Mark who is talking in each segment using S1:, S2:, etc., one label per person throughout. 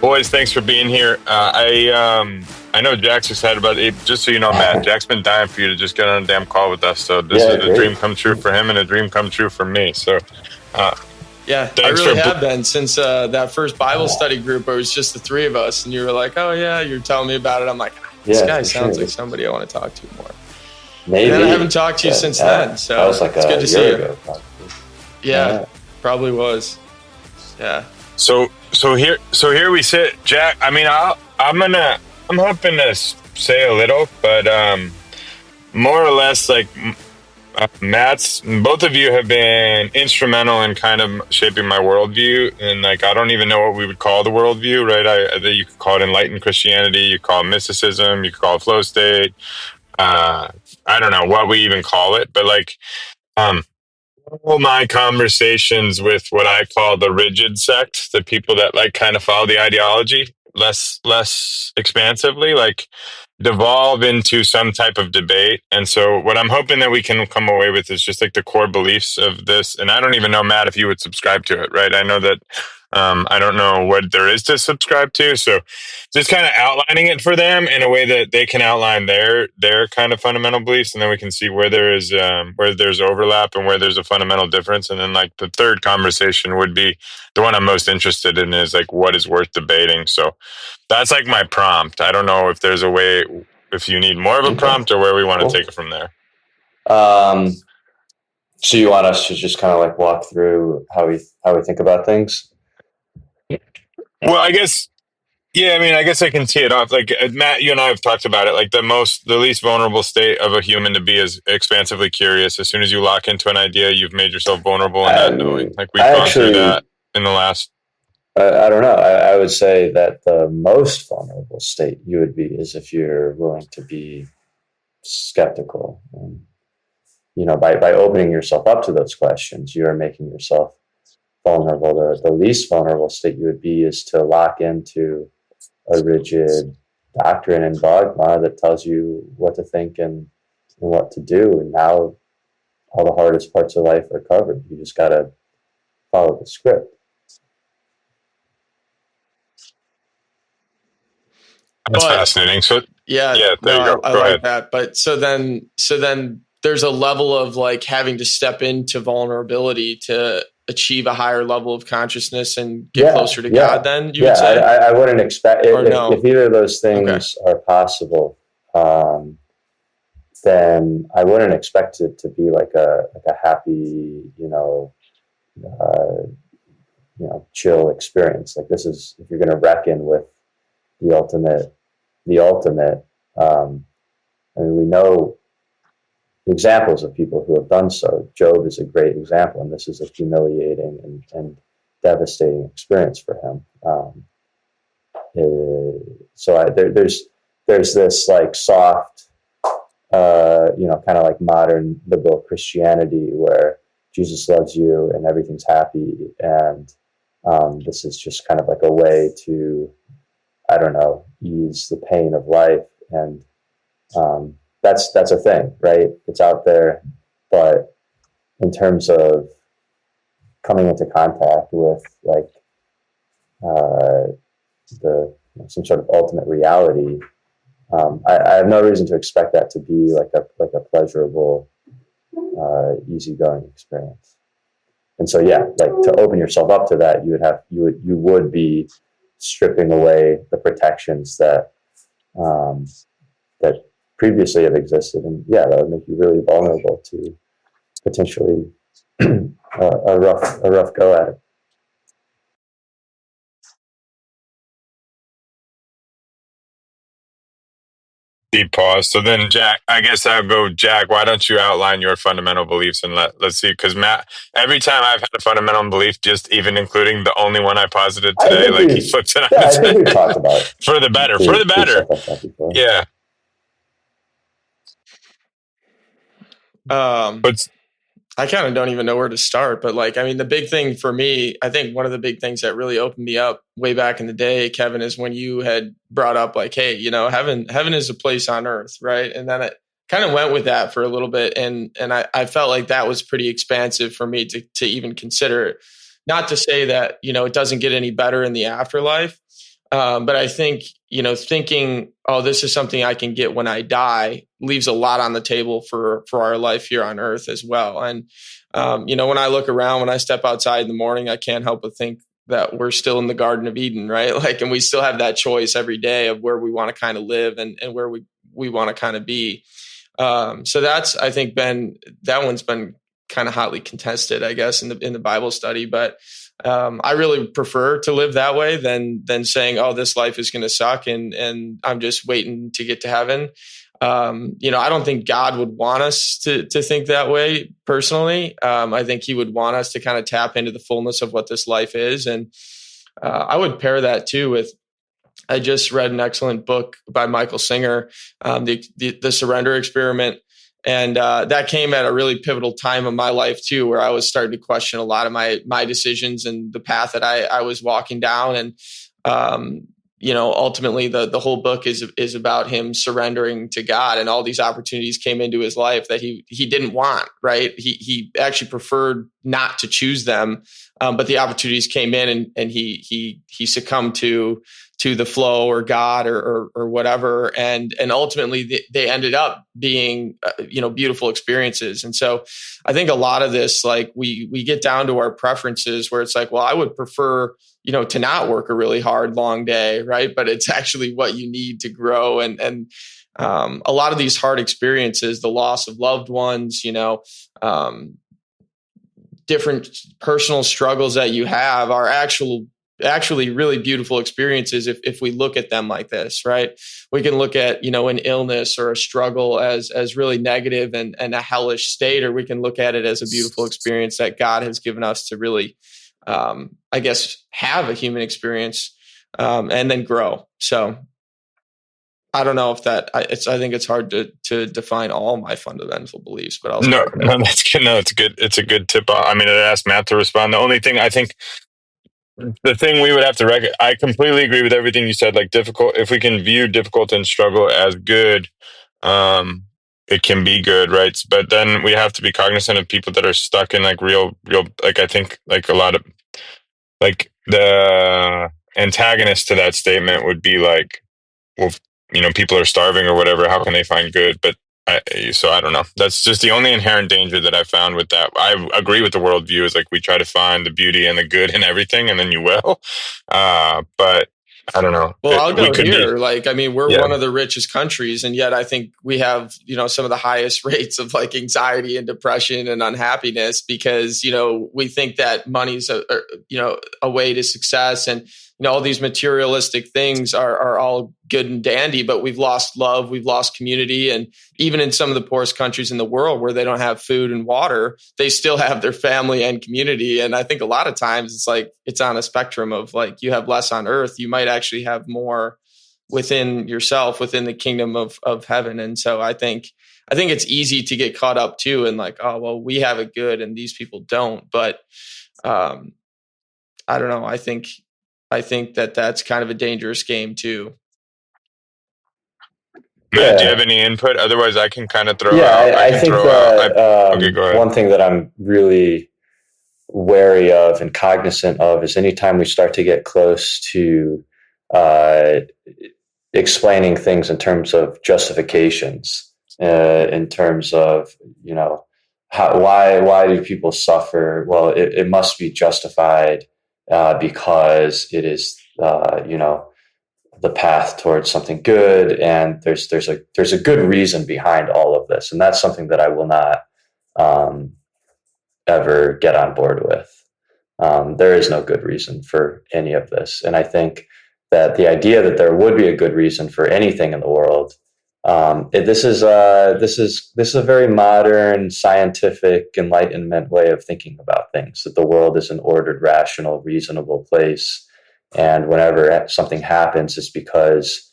S1: Boys, thanks for being here. I know Jack's excited about it. Just so you know, Matt, Jack's been dying for you to just get on a damn call with us. So this is
S2: Yeah,
S1: a dream
S2: great.
S1: come true for him and a dream come true for me. So uh,
S3: Yeah, I
S1: thanks for.
S3: really have been since that first Bible study group. It was just the three of us, and you were like, "Oh yeah," you're telling me about it. I'm like, "This
S2: Yeah,
S3: guy
S2: for
S3: sounds
S2: sure.
S3: like somebody I want to talk to more."
S2: Maybe.
S3: And then I haven't talked to you since then, so
S2: that was like
S3: it's
S2: a
S3: good to see
S2: year
S3: you.
S2: ago, probably.
S3: Yeah, probably was. Yeah.
S1: So here we sit, Jack. I mean, I'm hoping to say a little, but more or less like Matt's. Both of you have been instrumental in kind of shaping my worldview, and like I don't even know what we would call the worldview, right? You could call it enlightened Christianity, you call it mysticism, you could call it flow state. Uh, I don't know what we even call it, but like um, all my conversations with what I call the rigid sect, the people that like kind of follow the ideology less expansively, like devolve into some type of debate. And so what I'm hoping that we can come away with is just like the core beliefs of this. And I don't even know, Matt, if you would subscribe to it, right? I know that I don't know what there is to subscribe to. So just kind of outlining it for them in a way that they can outline their kind of fundamental beliefs, and then we can see where there is where there's overlap and where there's a fundamental difference. And then like the third conversation would be the one I'm most interested in, is like what is worth debating. So that's like my prompt. I don't know if there's a way, if you need more of a
S2: Okay,
S1: prompt, or where we want to
S2: cool.
S1: take it from there.
S2: So you want us to just kind of like walk through how we think about things?
S1: Well, I guess. Yeah, I mean, I guess I can tee it off. Like Matt, you and I have talked about it. Like the least vulnerable state of a human to be is expansively curious. As soon as you lock into an idea, you've made yourself vulnerable and not knowing. Like we've gone through that in the last.
S2: I don't know. I would say that the most vulnerable state you would be is if you're willing to be skeptical. And, by opening yourself up to those questions, you are making yourself vulnerable. The least vulnerable state you would be is to lock into a rigid doctrine and dogma that tells you what to think and what to do. And now all the hardest parts of life are covered. You just got to follow the script.
S1: That's fascinating. So
S3: yeah,
S1: there you go.
S3: I
S1: Go
S3: like
S1: ahead.
S3: that. But so then there's a level of like having to step into vulnerability to achieve a higher level of consciousness and get closer to God. Then you would say,
S2: I wouldn't expect
S3: no?
S2: If either of those things are possible, then I wouldn't expect it to be like a happy, chill experience. Like this is, if you're going to reckon with the ultimate. I mean, we know examples of people who have done so. Job is a great example, and this is a humiliating and devastating experience for him. There's this like soft, kind of like modern liberal Christianity where Jesus loves you and everything's happy, and this is just kind of like a way to, I don't know, ease the pain of life, and that's a thing, right? It's out there, but in terms of coming into contact with like some sort of ultimate reality, I have no reason to expect that to be like a pleasurable, easygoing experience. And so, yeah, like to open yourself up to that, you would be stripping away the protections that that previously have existed, and yeah, that would make you really vulnerable to potentially a rough go at it.
S1: Deep pause. So then, Jack, I guess I'll go. Jack, why don't you outline your fundamental beliefs, and let's see? Because Matt, every time I've had a fundamental belief, just even including the only one I posited today, like he flips it on
S2: I
S1: its
S2: think we've talked about
S1: for the better. For the better.
S2: Stuff like that before.
S1: Yeah. But
S3: I kind of don't even know where to start, but like, I mean, the big thing for me, I think one of the big things that really opened me up way back in the day, Kevin, is when you had brought up like, hey, heaven is a place on earth, right? And then it kind of went with that for a little bit, and I felt like that was pretty expansive for me to even consider it. Not to say that it doesn't get any better in the afterlife, But I think, thinking, oh, this is something I can get when I die, leaves a lot on the table for our life here on earth as well. And, when I look around, when I step outside in the morning, I can't help but think that we're still in the Garden of Eden, right? Like, and we still have that choice every day of where we want to kind of live and where we want to kind of be. So that's, I think, that one's been kind of hotly contested, I guess, in the Bible study. But I really prefer to live that way than saying, oh, this life is going to suck and I'm just waiting to get to heaven. I don't think God would want us to think that way personally. I think he would want us to kind of tap into the fullness of what this life is. And I would pair that too with, I just read an excellent book by Michael Singer, the Surrender Experiment. And that came at a really pivotal time of my life too, where I was starting to question a lot of my decisions and the path that I was walking down. And ultimately the whole book is about him surrendering to God, and all these opportunities came into his life that he didn't want. Right? He actually preferred not to choose them, but the opportunities came in, and he succumbed to the flow or God or whatever. And ultimately they ended up being, beautiful experiences. And so I think a lot of this, like we get down to our preferences where it's like, well, I would prefer, to not work a really hard, long day. Right. But it's actually what you need to grow. And a lot of these hard experiences, the loss of loved ones, different personal struggles that you have are actually really beautiful experiences if we look at them like this. Right? We can look at an illness or a struggle as really negative and a hellish state, or we can look at it as a beautiful experience that God has given us to really I guess have a human experience and then grow. So I don't know if I think it's hard to define all my fundamental beliefs, but
S1: No, that's good. No, it's good. It's a good tip. I mean, I asked Matt to respond. The only thing I think, the thing we would have to I completely agree with everything you said. Like difficult, if we can view difficult and struggle as good, it can be good, right? But then we have to be cognizant of people that are stuck in like real, like I think like a lot of, like the antagonist to that statement would be like, well, people are starving or whatever. How can they find good? But so I don't know. That's just the only inherent danger that I found with that. I agree with the worldview is like we try to find the beauty and the good in everything, and then you will. But I don't know.
S3: Well, I'll go here. We're
S1: Yeah.
S3: one of the richest countries, and yet I think we have, some of the highest rates of like anxiety and depression and unhappiness because, we think that money's a way to success, and all these materialistic things are all good and dandy, but we've lost love, we've lost community. And even in some of the poorest countries in the world where they don't have food and water, they still have their family and community. And I think a lot of times it's like, it's on a spectrum of like, you have less on earth, you might actually have more within yourself, within the kingdom of heaven. And so I think it's easy to get caught up too. And like, oh, well, we have it good and these people don't. But I don't know. I think that's kind of a dangerous game too.
S1: Matt, do you have any input? Otherwise, I can kind of throw out.
S2: I think
S1: okay, go ahead.
S2: One thing that I'm really wary of and cognizant of is anytime we start to get close to explaining things in terms of justifications, in terms of why do people suffer? Well, it must be justified because it is the path towards something good, and there's a good reason behind all of this, and that's something that I will not ever get on board with. There is no good reason for any of this, and I think that the idea that there would be a good reason for anything in the world, this is a very modern, scientific, Enlightenment way of thinking about things. That the world is an ordered, rational, reasonable place. And whenever something happens, it's because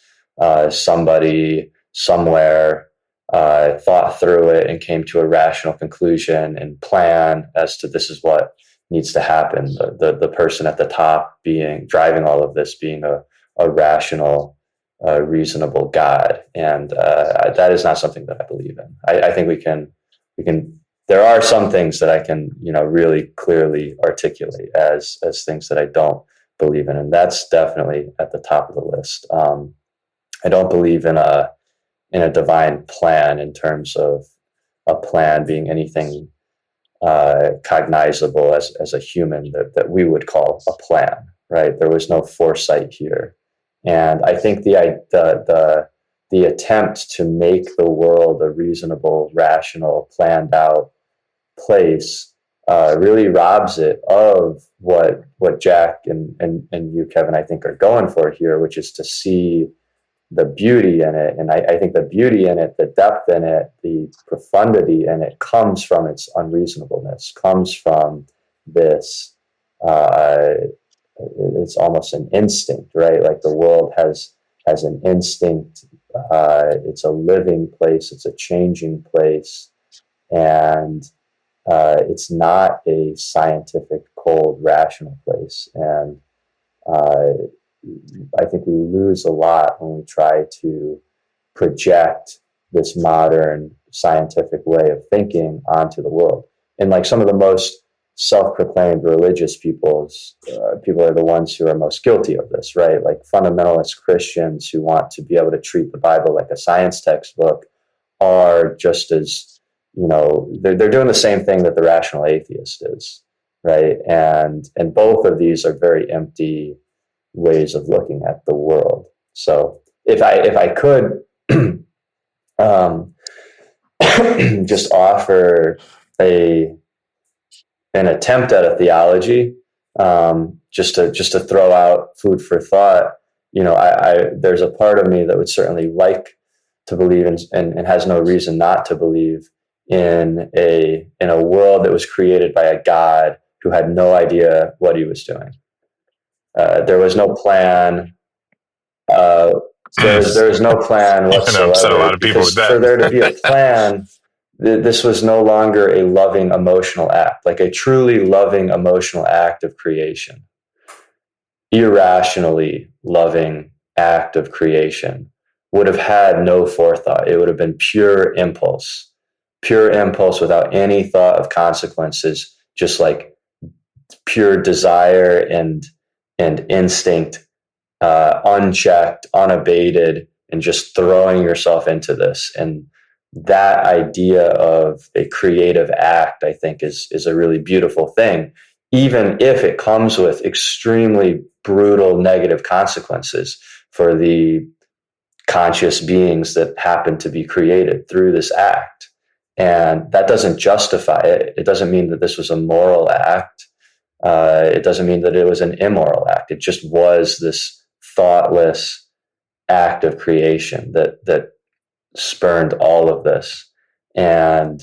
S2: somebody somewhere thought through it and came to a rational conclusion and plan as to this is what needs to happen. The person at the top driving all of this being a rational, reasonable God, and that is not something that I believe in. I think we can. There are some things that I can really clearly articulate as things that I don't believe in, and that's definitely at the top of the list. I don't believe in a divine plan in terms of a plan being anything cognizable as a human that we would call a plan, right? There was no foresight here, and I think the attempt to make the world a reasonable, rational, planned out place really robs it of what Jack and you, Kevin, I think are going for here, which is to see the beauty in it. And I think the beauty in it, the depth in it, the profundity in it comes from its unreasonableness, comes from this, uh, it's almost an instinct, right? Like the world has an instinct. It's a living place. It's a changing place. And it's not a scientific, cold, rational place. And uh, I think we lose a lot when we try to project this modern scientific way of thinking onto the world. And like some of the most self-proclaimed religious people are the ones who are most guilty of this, right? Like fundamentalist Christians who want to be able to treat the Bible like a science textbook are just as, they're doing the same thing that the rational atheist is, right? And both of these are very empty ways of looking at the world. So if I could um, just offer an attempt at a theology, just to throw out food for thought, I there's a part of me that would certainly like to believe in, and has no reason not to believe in a world that was created by a God who had no idea what he was doing. There was no plan. There is no plan
S1: You're gonna upset a lot
S2: whatsoever,
S1: of people with
S2: because
S1: that.
S2: for there to be a plan, this was no longer a loving emotional act, like a truly loving emotional act of creation, irrationally loving act of creation would have had no forethought. It would have been pure impulse without any thought of consequences, just like pure desire and instinct, unchecked, unabated, and just throwing yourself into this. And that idea of a creative act, I think, is a really beautiful thing, even if it comes with extremely brutal negative consequences for the conscious beings that happen to be created through this act. And that doesn't justify it. It doesn't mean that this was a moral act. It doesn't mean that it was an immoral act. It just was this thoughtless act of creation that spurned all of this, and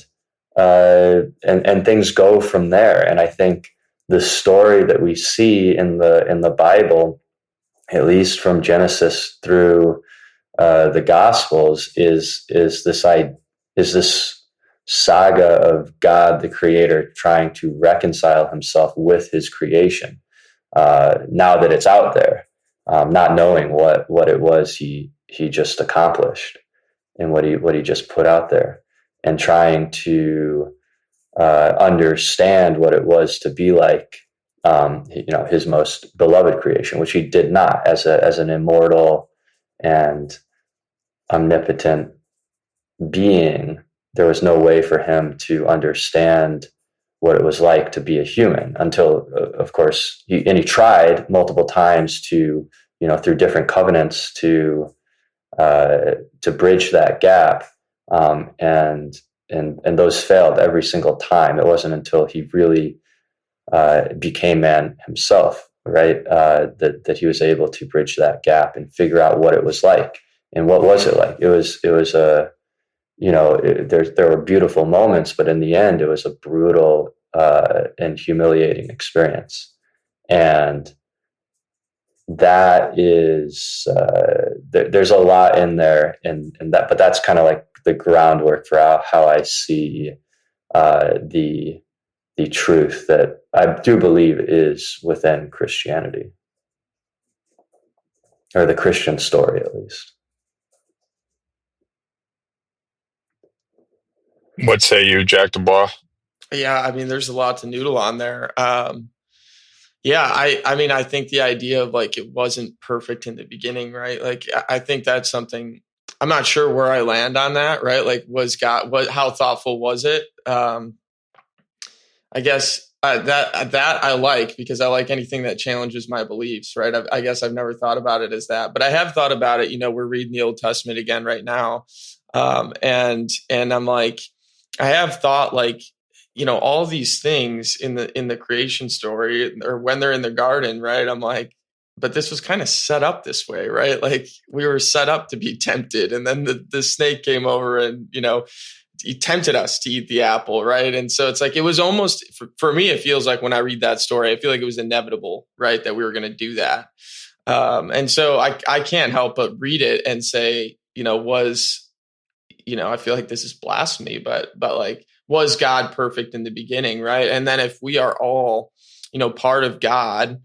S2: things go from there. And I think the story that we see in the Bible, at least from Genesis through the Gospels, is this saga of God the Creator trying to reconcile Himself with His creation. Now that it's out there, not knowing what it was he just accomplished and what he just put out there, and trying to understand what it was to be like, his most beloved creation, which he did not, as an immortal and omnipotent being. There was no way for him to understand what it was like to be a human until, of course, he tried multiple times to, through different covenants to bridge that gap, and those failed every single time. It wasn't until he really became man himself, right, that he was able to bridge that gap and figure out what it was like. And what was it like? It was a there were beautiful moments, but in the end, it was a brutal and humiliating experience. And that is there's a lot in there, and that, but that's kind of like the groundwork for how I see the truth that I do believe is within Christianity, or the Christian story, at least.
S1: What say you, Jack DeBois?
S3: Yeah, I mean, there's a lot to noodle on there. Yeah, I mean, I think the idea of like it wasn't perfect in the beginning, right? Like, I think that's something I'm not sure where I land on that, right? Like, how thoughtful was it? I guess that I like, because I like anything that challenges my beliefs, right? I guess I've never thought about it as that, but I have thought about it. We're reading the Old Testament again right now, and I'm like, I have thought like, all these things in the creation story, or when they're in the garden, right? I'm like, but this was kind of set up this way, right? Like we were set up to be tempted, and then the snake came over and he tempted us to eat the apple, right? And so it's like it was almost for me. It feels like when I read that story, I feel like it was inevitable, right, that we were going to do that. And so I can't help but read it and say, I feel like this is blasphemy, but like, was God perfect in the beginning, right? And then if we are all, part of God,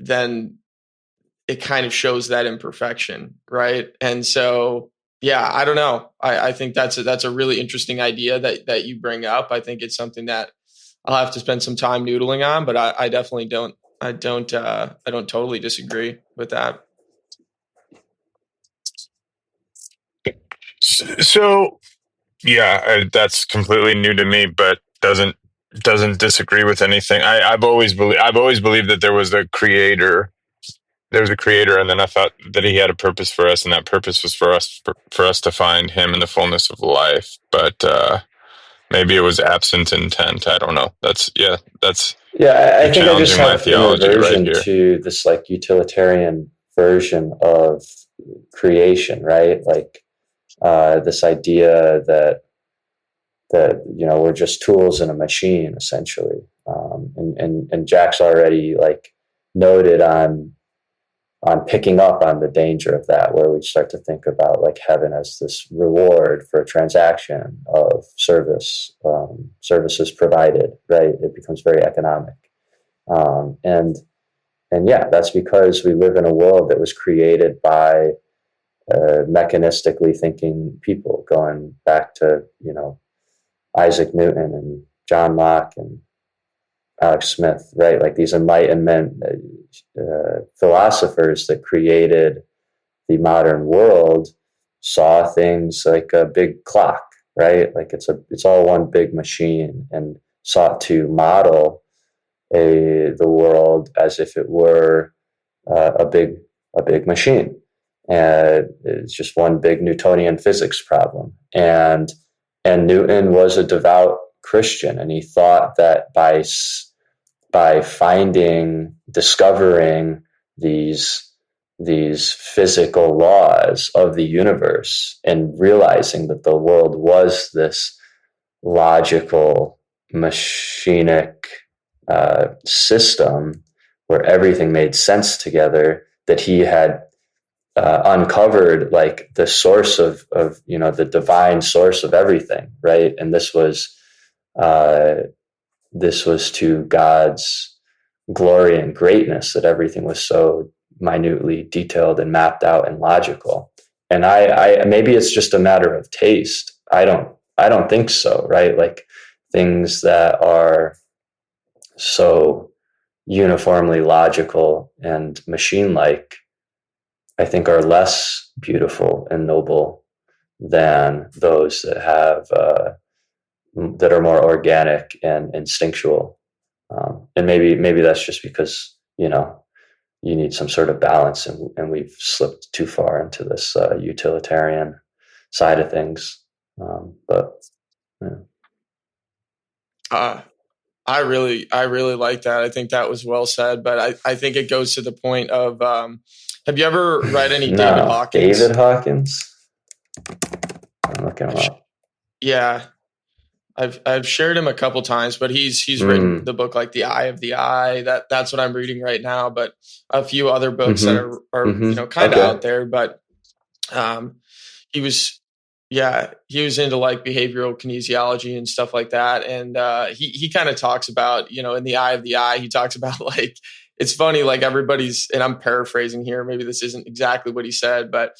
S3: then it kind of shows that imperfection, right? And so, yeah, I don't know. I think that's a really interesting idea that you bring up. I think it's something that I'll have to spend some time noodling on, but I definitely don't. I don't totally disagree with that.
S1: So yeah, that's completely new to me, but doesn't disagree with anything. I've always believed that there was a creator. There was a creator, and then I thought that he had a purpose for us, and that purpose was for us to find him in the fullness of life. But maybe it was absent intent. I don't know. That's
S2: Yeah, I
S1: you're
S2: think I just
S1: challenging my
S2: have an
S1: theology right
S2: aversion
S1: here.
S2: to this like utilitarian version of creation, right? Like this idea that we're just tools in a machine, essentially. And Jack's already like noted on picking up on the danger of that, where we start to think about like heaven as this reward for a transaction of services provided, right? It becomes very economic, and yeah, that's because we live in a world that was created by mechanistically thinking people, going back to Isaac Newton and John Locke and Alex Smith, right? Like these Enlightenment philosophers that created the modern world saw things like a big clock, right? Like it's all one big machine, and sought to model the world as if it were a big machine, and it's just one big Newtonian physics problem. And Newton was a devout Christian, and he thought that by discovering these physical laws of the universe, and realizing that the world was this logical, machinic system where everything made sense together, that he had uncovered like the source of the divine source of everything, right? And this was to God's glory and greatness, that everything was so minutely detailed and mapped out and logical. And I maybe it's just a matter of taste. I don't think so, right? Like things that are so uniformly logical and machine-like, I think, are less beautiful and noble than those that have that are more organic and instinctual. And maybe that's just because you need some sort of balance, and we've slipped too far into this utilitarian side of things. But yeah.
S3: I really like that. I think that was well said, but I think it goes to the point of, have you ever read any David Hawkins?
S2: David Hawkins? I'm looking him up.
S3: Yeah. I've shared him a couple times, but he's written the book like The Eye of the Eye. That's what I'm reading right now, but a few other books that are kind of out there. But he was into like behavioral kinesiology and stuff like that. And he kind of talks about, in The Eye of the Eye, he talks about like, it's funny, like everybody's, and I'm paraphrasing here, maybe this isn't exactly what he said, but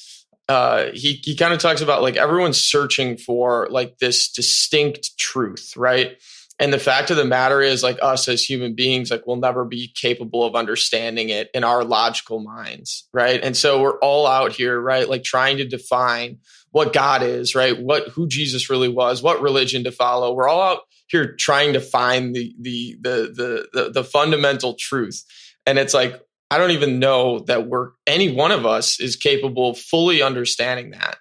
S3: he kind of talks about like everyone's searching for like this distinct truth, right? And the fact of the matter is, like, us as human beings, like, we'll never be capable of understanding it in our logical minds, right? And so we're all out here, right, like trying to define what God is, right? Who Jesus really was, what religion to follow. We're all out here trying to find the fundamental truth. And it's like, I don't even know that any one of us is capable of fully understanding that.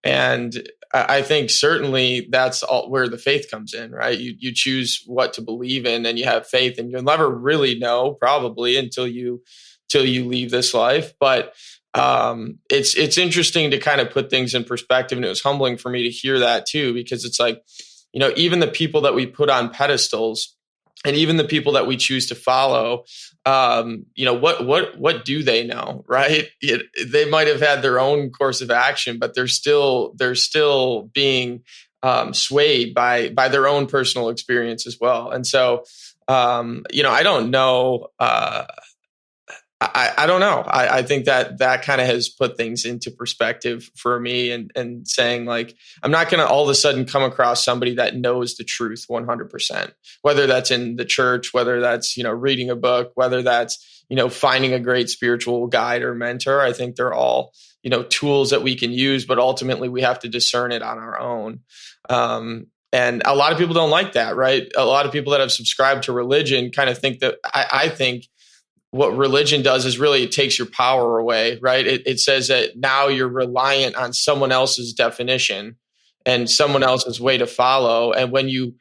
S3: And I think certainly that's where the faith comes in, right? You choose what to believe in, and you have faith, and you'll never really know probably until you leave this life. But it's interesting to kind of put things in perspective, and it was humbling for me to hear that too, because it's like, even the people that we put on pedestals, and even the people that we choose to follow, what do they know, right? They might have had their own course of action, but they're still being swayed by their own personal experience as well. And so, I don't know. I don't know. I think that kind of has put things into perspective for me, and saying, like, I'm not going to all of a sudden come across somebody that knows the truth 100%, whether that's in the church, whether that's, reading a book, whether that's, finding a great spiritual guide or mentor. I think they're all, tools that we can use, but ultimately we have to discern it on our own. And a lot of people don't like that, right? A lot of people that have subscribed to religion kind of think that I think what religion does is really it takes your power away, right? It says that now you're reliant on someone else's definition and someone else's way to follow. And when you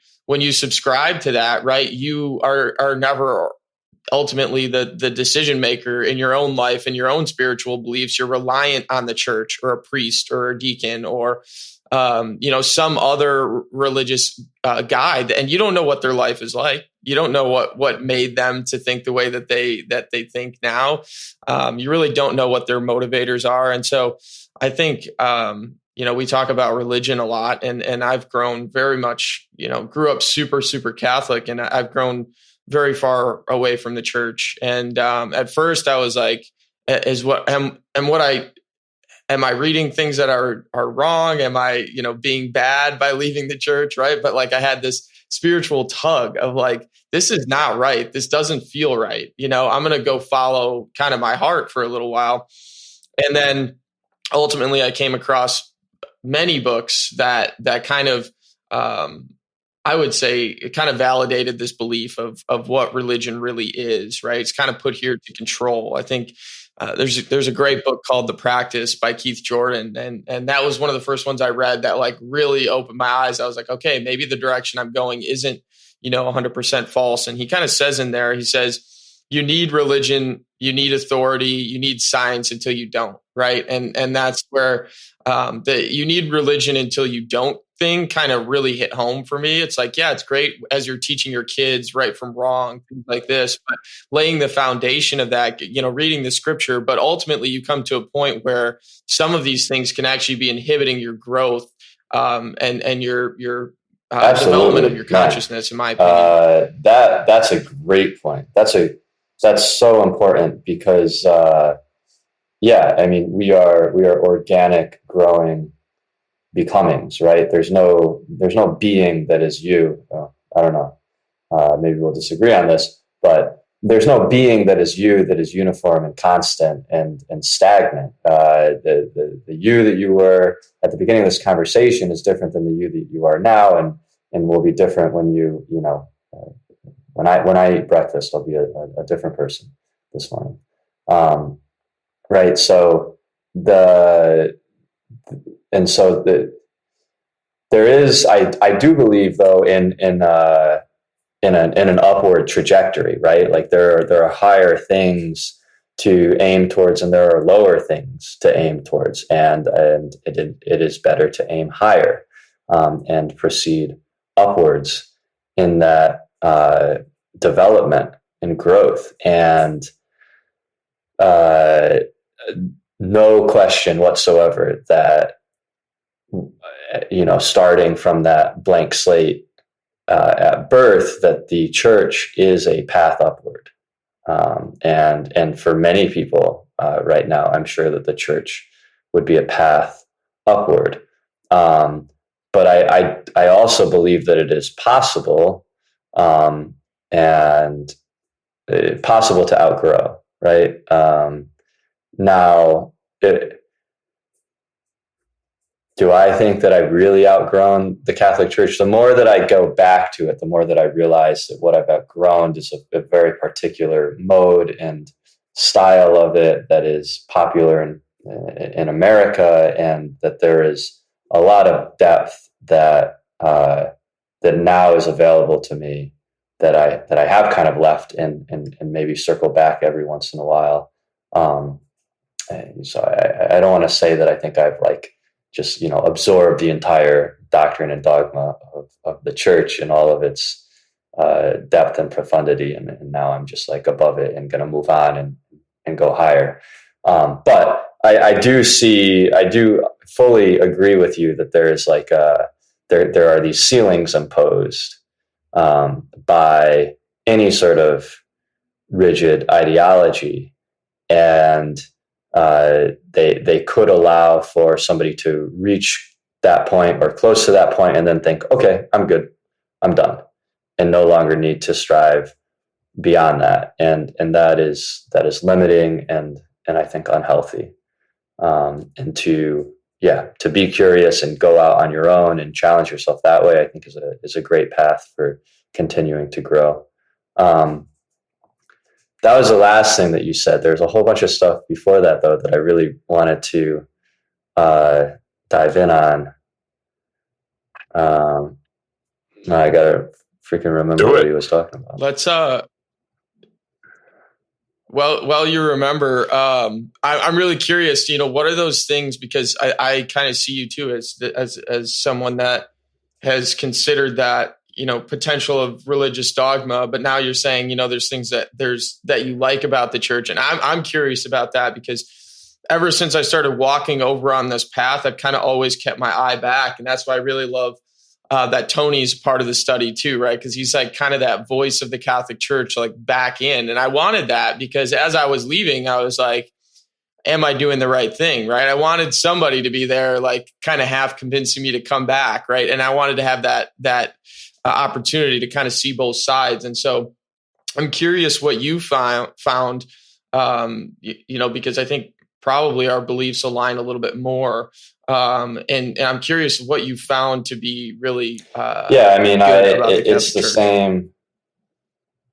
S3: subscribe to that, right, you are never ultimately the decision maker in your own life and your own spiritual beliefs. You're reliant on the church or a priest or a deacon or some other religious guide, and you don't know what their life is like. You don't know what made them to think the way that they think now. You really don't know what their motivators are. And so I think, we talk about religion a lot, and I've grown very much, grew up super, super Catholic, and I've grown very far away from the church. And at first I was like, am I reading things that are wrong? Am I, being bad by leaving the church? Right. But like, I had this spiritual tug of like, this is not right. This doesn't feel right. I'm going to go follow kind of my heart for a little while. And then ultimately I came across many books that kind of, I would say it kind of validated this belief of what religion really is, right? It's kind of put here to control. I think there's a great book called The Practice by Keith Jordan. And that was one of the first ones I read that like really opened my eyes. I was like, okay, maybe the direction I'm going isn't, 100% false. And he kind of says in there, he says, you need religion, you need authority, you need science until you don't, right? And that's where you need religion until you don't thing kind of really hit home for me. It's like, yeah, it's great as you're teaching your kids right from wrong, things like this, but laying the foundation of that, reading the scripture, but ultimately you come to a point where some of these things can actually be inhibiting your growth and your development of your consciousness, in my opinion.
S2: That's a great point. That's so important because, we are organic growing becomings, right? There's no being that is you. I don't know. Maybe we'll disagree on this, but there's no being that is you that is uniform and constant and stagnant. The you that you were at the beginning of this conversation is different than the you that you are now, and will be different when when I eat breakfast, I'll be a different person this morning. Right. So there is, I do believe though in an upward trajectory, right? Like there are higher things to aim towards and there are lower things to aim towards, and it is better to aim higher and proceed upwards in that development and growth. And no question whatsoever that starting from that blank slate at birth, that the church is a path upward, and for many people right now, I'm sure that the church would be a path upward. But I also believe that it is possible and possible to outgrow, right? Now, do I think that I've really outgrown the Catholic Church? The more that I go back to it, the more that I realize that what I've outgrown is a very particular mode and style of it that is popular in America, and that there is a lot of depth that that now is available to me that I have kind of left and maybe circle back every once in a while. So I don't want to say that I think I've like just absorbed the entire doctrine and dogma of the church and all of its depth and profundity, and now I'm just like above it and going to move on and go higher. But I do fully agree with you that there is like there are these ceilings imposed by any sort of rigid ideology, and they could allow for somebody to reach that point or close to that point and then think, okay, I'm good, I'm done, and no longer need to strive beyond that. And that is limiting and I think unhealthy. And to be curious and go out on your own and challenge yourself that way, I think is a great path for continuing to grow. That was the last thing that you said. There's a whole bunch of stuff before that, though, that I really wanted to dive in on. I gotta freaking remember what he was talking about.
S3: Let's well, you remember. I'm really curious. What are those things? Because I kind of see you too as someone that has considered that potential of religious dogma, but now you're saying there's things that you like about the church, and I'm curious about that, because ever since I started walking over on this path, I've kind of always kept my eye back, and that's why I really love that Tony's part of the study too, right? Because he's like kind of that voice of the Catholic Church, like back in, and I wanted that because as I was leaving, I was like, am I doing the right thing, right? I wanted somebody to be there, like kind of half convincing me to come back, right? And I wanted to have that opportunity to kind of see both sides. And so I'm curious what you found, because I think probably our beliefs align a little bit more. And I'm curious what you found to be really,
S2: it's the same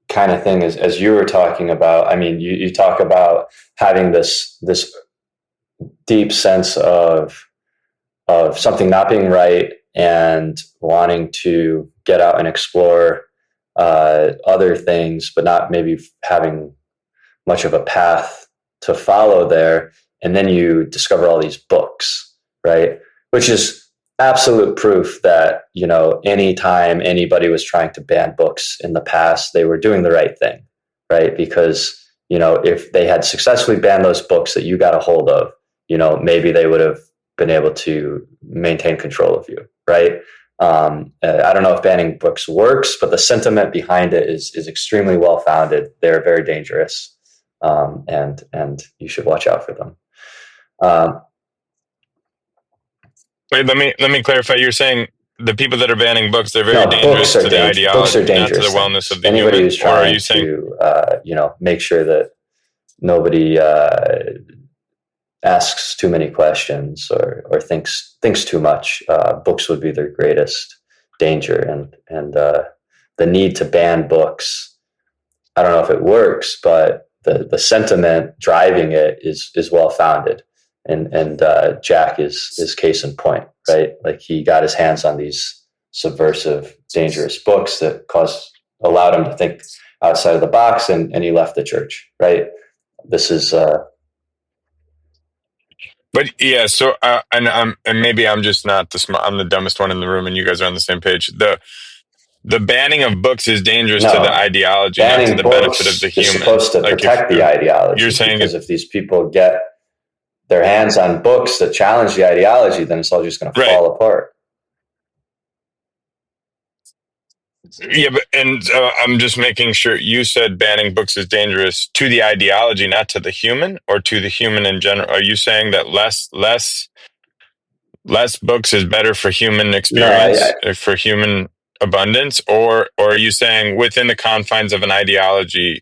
S2: kind of thing as you were talking about. I mean, you talk about having this deep sense of something not being right and wanting to get out and explore other things, but not maybe having much of a path to follow there. And then you discover all these books, right? Which is absolute proof that, anytime anybody was trying to ban books in the past, they were doing the right thing, right? Because, if they had successfully banned those books that you got a hold of, maybe they would have been able to maintain control of you, right? I don't know if banning books works, but the sentiment behind it is extremely well founded. They're very dangerous, and you should watch out for them.
S1: Wait, let me clarify. You're saying the people that are banning books, they're very dangerous to the ideology,
S2: books are dangerous,
S1: not to the wellness of the
S2: anybody
S1: human.
S2: who's trying to make sure that nobody asks too many questions or thinks too much. Books would be their greatest danger, and the need to ban books. I don't know if it works, but the sentiment driving it is well founded, and Jack is case in point, right? Like he got his hands on these subversive, dangerous books that allowed him to think outside of the box, and he left the church, right? This is.
S1: But yeah, so and maybe I'm just not the smart. I'm the dumbest one in the room, and you guys are on the same page. The banning of books is dangerous to the ideology, not to the benefit of the human.
S2: It's supposed to protect the ideology.
S1: You're saying
S2: because if these people get their hands on books that challenge the ideology, then it's all just going to fall apart.
S1: Yeah, but I'm just making sure. You said banning books is dangerous to the ideology, not to the human, or to the human in general. Are you saying that less books is better for human experience, for human? abundance, or are you saying within the confines of an ideology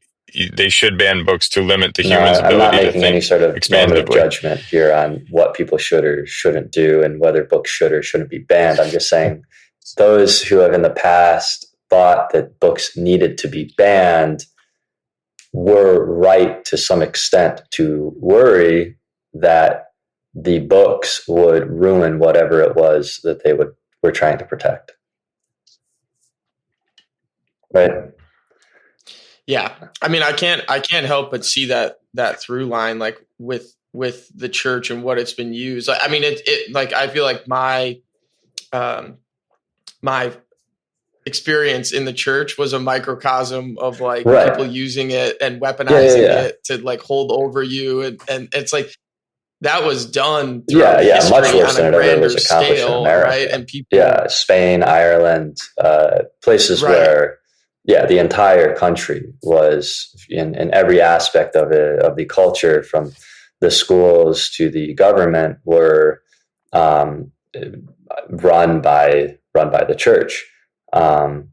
S1: they should ban books to limit the
S2: No,
S1: human's
S2: I'm not
S1: ability to
S2: making any
S1: think
S2: sort of normative
S1: expansively?
S2: judgment here on what people should or shouldn't do and whether books should or shouldn't be banned. I'm just saying those who have in the past thought that books needed to be banned were right to some extent to worry that the books would ruin whatever it was that they were trying to protect. Right?
S3: Yeah. I mean, I can't help but see that through line, like with the church and what it's been used. I mean, it like, I feel like my experience in the church was a microcosm of like people using it and weaponizing it to like hold over you. And it's like, that was done throughout history
S2: much worse
S3: on a
S2: than it ever
S3: grander
S2: was accomplished
S3: scale,
S2: in America.
S3: right? And people,
S2: Spain, Ireland, places where, the entire country was in every aspect of it, of the culture, from the schools to the government, were run by the church, but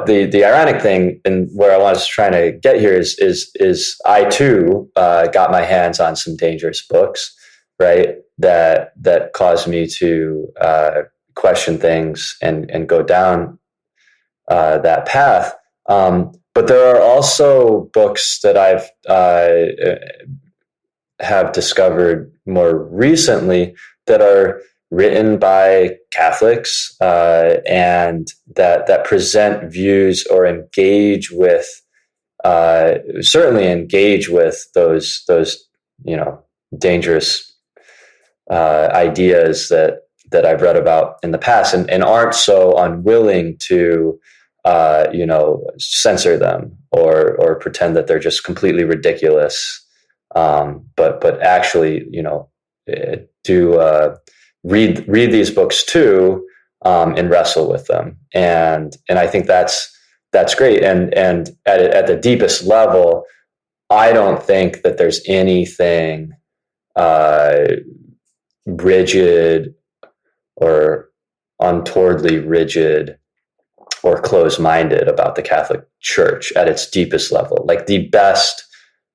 S2: the ironic thing, and where I was trying to get here, is I too got my hands on some dangerous books, right? That caused me to question things and go down that path. But there are also books that I've have discovered more recently that are written by Catholics and that present views or engage with certainly engage with those dangerous ideas that I've read about in the past, and aren't so unwilling to censor them or pretend that they're just completely ridiculous. But actually, do read these books too, and wrestle with them, and I think that's great. And at the deepest level, I don't think that there's anything rigid or untowardly rigid or closed-minded about the Catholic Church at its deepest level. Like, the best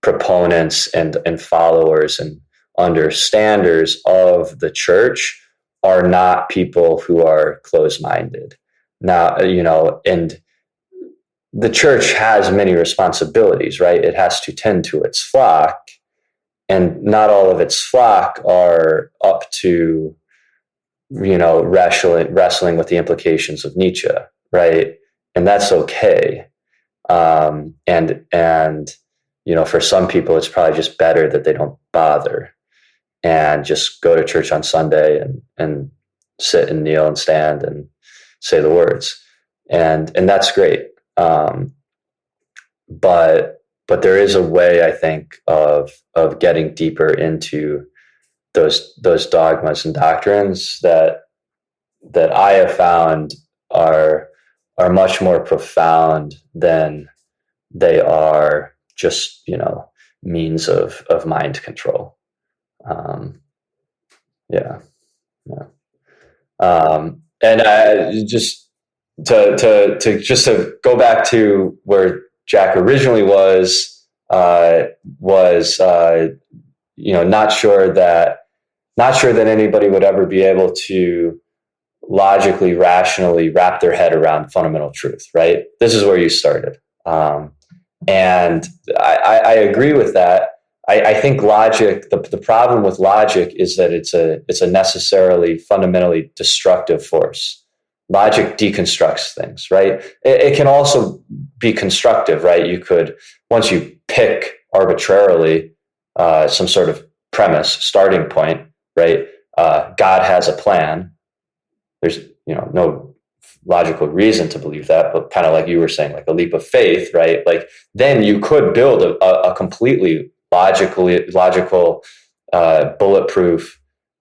S2: proponents and followers and understanders of the church are not people who are closed-minded. Now, and the church has many responsibilities, right? It has to tend to its flock, and not all of its flock are up to, wrestling with the implications of Nietzsche, right? And that's okay. And for some people, it's probably just better that they don't bother and just go to church on Sunday and sit and kneel and stand and say the words. And that's great. But there is a way, I think, of getting deeper into those dogmas and doctrines that I have found are much more profound than they are just means of mind control. And I just to go back to where Jack originally was not sure that anybody would ever be able to logically, rationally wrap their head around fundamental truth, right? This is where you started. And I agree with that. I think logic, the problem with logic is that it's a necessarily fundamentally destructive force. Logic deconstructs things, right? It can also be constructive, right? You could, once you pick arbitrarily some sort of premise, starting point, right? God has a plan. There's no logical reason to believe that, but kind of like you were saying, like a leap of faith, right? Like, then you could build a completely logical bulletproof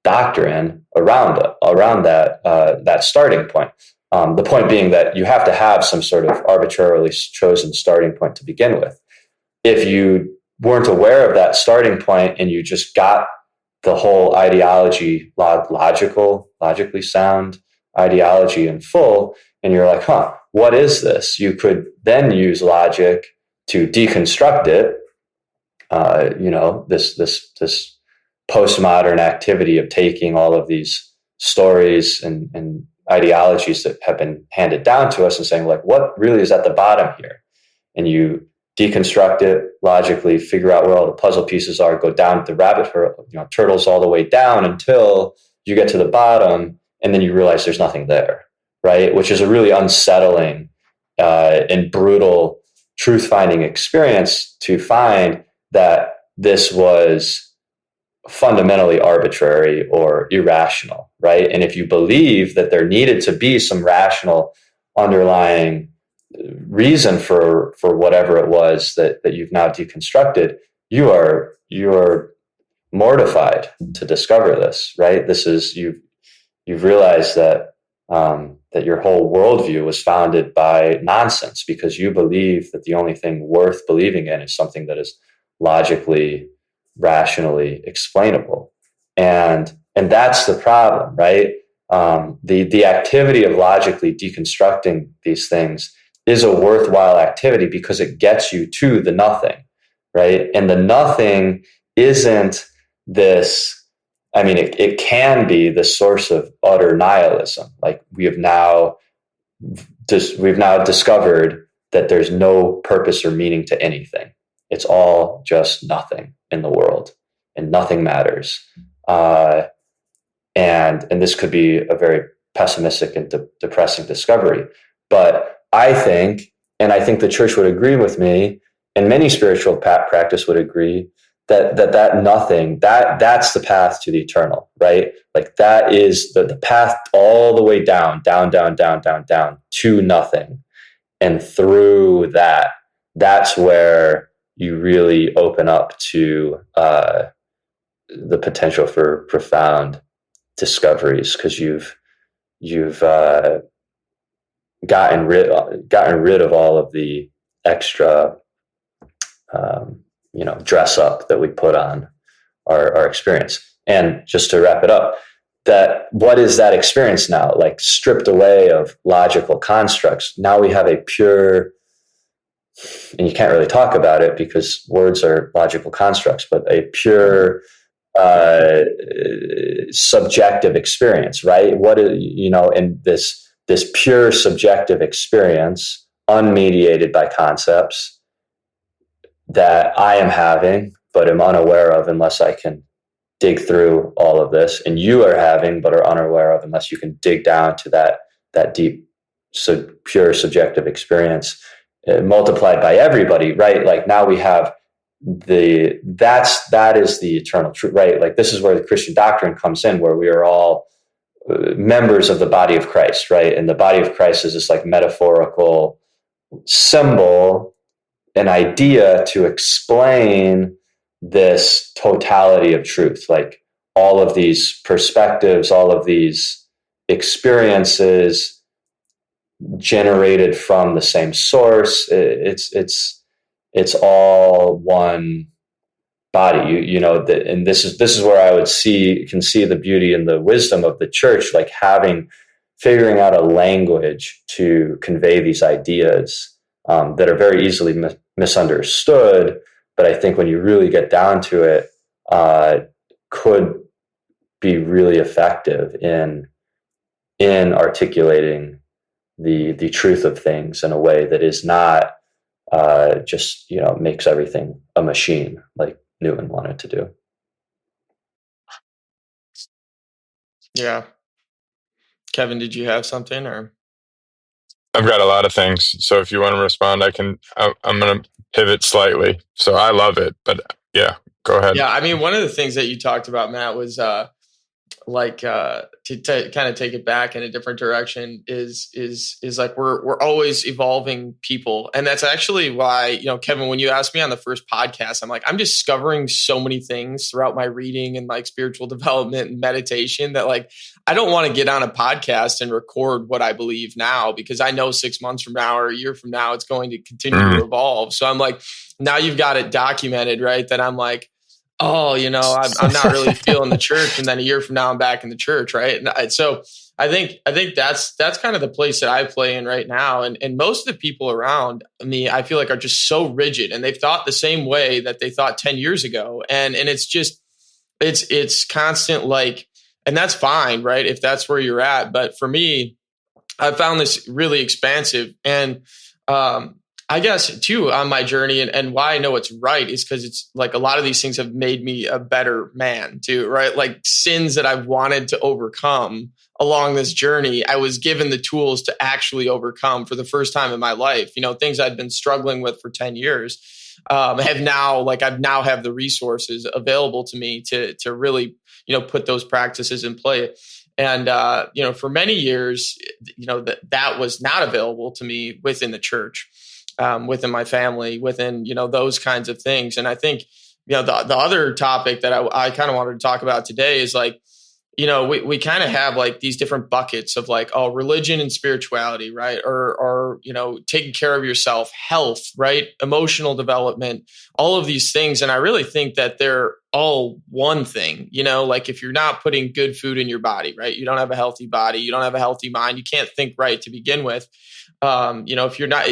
S2: doctrine around that starting point. The point being that you have to have some sort of arbitrarily chosen starting point to begin with. If you weren't aware of that starting point and you just got the whole ideology, logically sound ideology in full, and you're like, what is this? You could then use logic to deconstruct it. This postmodern activity of taking all of these stories and ideologies that have been handed down to us and saying, like, what really is at the bottom here? And you deconstruct it logically, figure out where all the puzzle pieces are, go down the rabbit hole, turtles all the way down until you get to the bottom, and then you realize there's nothing there, right? Which is a really unsettling and brutal truth-finding experience, to find that this was fundamentally arbitrary or irrational, right? And if you believe that there needed to be some rational underlying reason for whatever it was that you've now deconstructed, you're mortified to discover this, right? This is, you've realized that that your whole worldview was founded by nonsense, because you believe that the only thing worth believing in is something that is logically, rationally explainable. And that's the problem, right? The activity of logically deconstructing these things is a worthwhile activity because it gets you to the nothing, right? And the nothing isn't this, I mean, it can be the source of utter nihilism. Like we've now discovered that there's no purpose or meaning to anything. It's all just nothing in the world, and nothing matters. And this could be a very pessimistic and depressing discovery. But I think the church would agree with me, and many spiritual practice would agree, that nothing, that's the path to the eternal, right? Like that is the path all the way down to nothing. And through that's where you really open up to the potential for profound discoveries, because you've gotten rid of all of the extra dress up that we put on our experience. And just to wrap it up, that what is that experience now? Like stripped away of logical constructs. Now we have a pure, and you can't really talk about it because words are logical constructs, but a pure subjective experience, right? What is, and this pure subjective experience, unmediated by concepts, that I am having, but am unaware of unless I can dig through all of this, and you are having, but are unaware of unless you can dig down to that deep, pure subjective experience, multiplied by everybody, right? Like now we have that is the eternal truth, right? Like this is where the Christian doctrine comes in, where we are all members of the body of Christ, right? And the body of Christ is this like metaphorical symbol, an idea to explain this totality of truth, like all of these perspectives, all of these experiences generated from the same source. It's all one body, and this is where I can see the beauty and the wisdom of the church, like figuring out a language to convey these ideas that are very easily misunderstood, but I think when you really get down to it, could be really effective in articulating the truth of things in a way that is not just makes everything a machine like Newton wanted to do.
S3: Yeah. Kevin, did you have something, or?
S1: I've got a lot of things. So if you want to respond, I'm going to pivot slightly. So I love it, but yeah, go ahead.
S3: Yeah. I mean, one of the things that you talked about, Matt, was to kind of take it back in a different direction is like we're always evolving people. And that's actually why, Kevin, when you asked me on the first podcast, I'm like, I'm discovering so many things throughout my reading and like spiritual development and meditation that like, I don't want to get on a podcast and record what I believe now, because I know 6 months from now or a year from now, it's going to continue to evolve. So I'm like, now you've got it documented, right? That I'm like, oh, I'm not really feeling the church, and then a year from now I'm back in the church, right? So I think that's kind of the place that I play in right now, and most of the people around me, I feel like, are just so rigid, and they've thought the same way that they thought 10 years ago, and it's just it's constant, like, and that's fine, right? If that's where you're at, but for me, I found this really expansive. And I guess too, on my journey, and why I know it's right is because it's like a lot of these things have made me a better man too, right? Like sins that I've wanted to overcome along this journey, I was given the tools to actually overcome for the first time in my life. Things I'd been struggling with for 10 years have now, like, I've now have the resources available to me to really, put those practices in play. And, for many years, that was not available to me within the church, within my family, within, those kinds of things. And I think, the other topic that I kind of wanted to talk about today is like, we kind of have like these different buckets of like, oh, religion and spirituality, right? Or, taking care of yourself, health, right? Emotional development, all of these things. And I really think that they're all one thing, like if you're not putting good food in your body, right? You don't have a healthy body, you don't have a healthy mind, you can't think right to begin with. If you're not,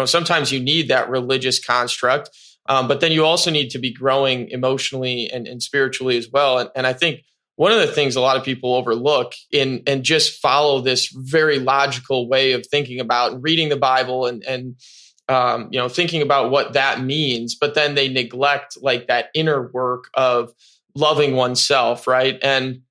S3: sometimes you need that religious construct. But then you also need to be growing emotionally and spiritually as well. And I think one of the things a lot of people overlook and just follow this very logical way of thinking about reading the Bible and thinking about what that means, but then they neglect like that inner work of loving oneself, right? And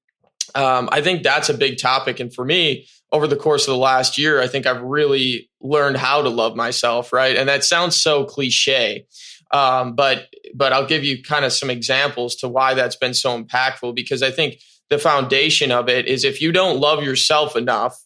S3: I think that's a big topic. And for me, over the course of the last year, I think I've really learned how to love myself, right? And that sounds so cliche, but I'll give you kind of some examples to why that's been so impactful, because I think the foundation of it is if you don't love yourself enough,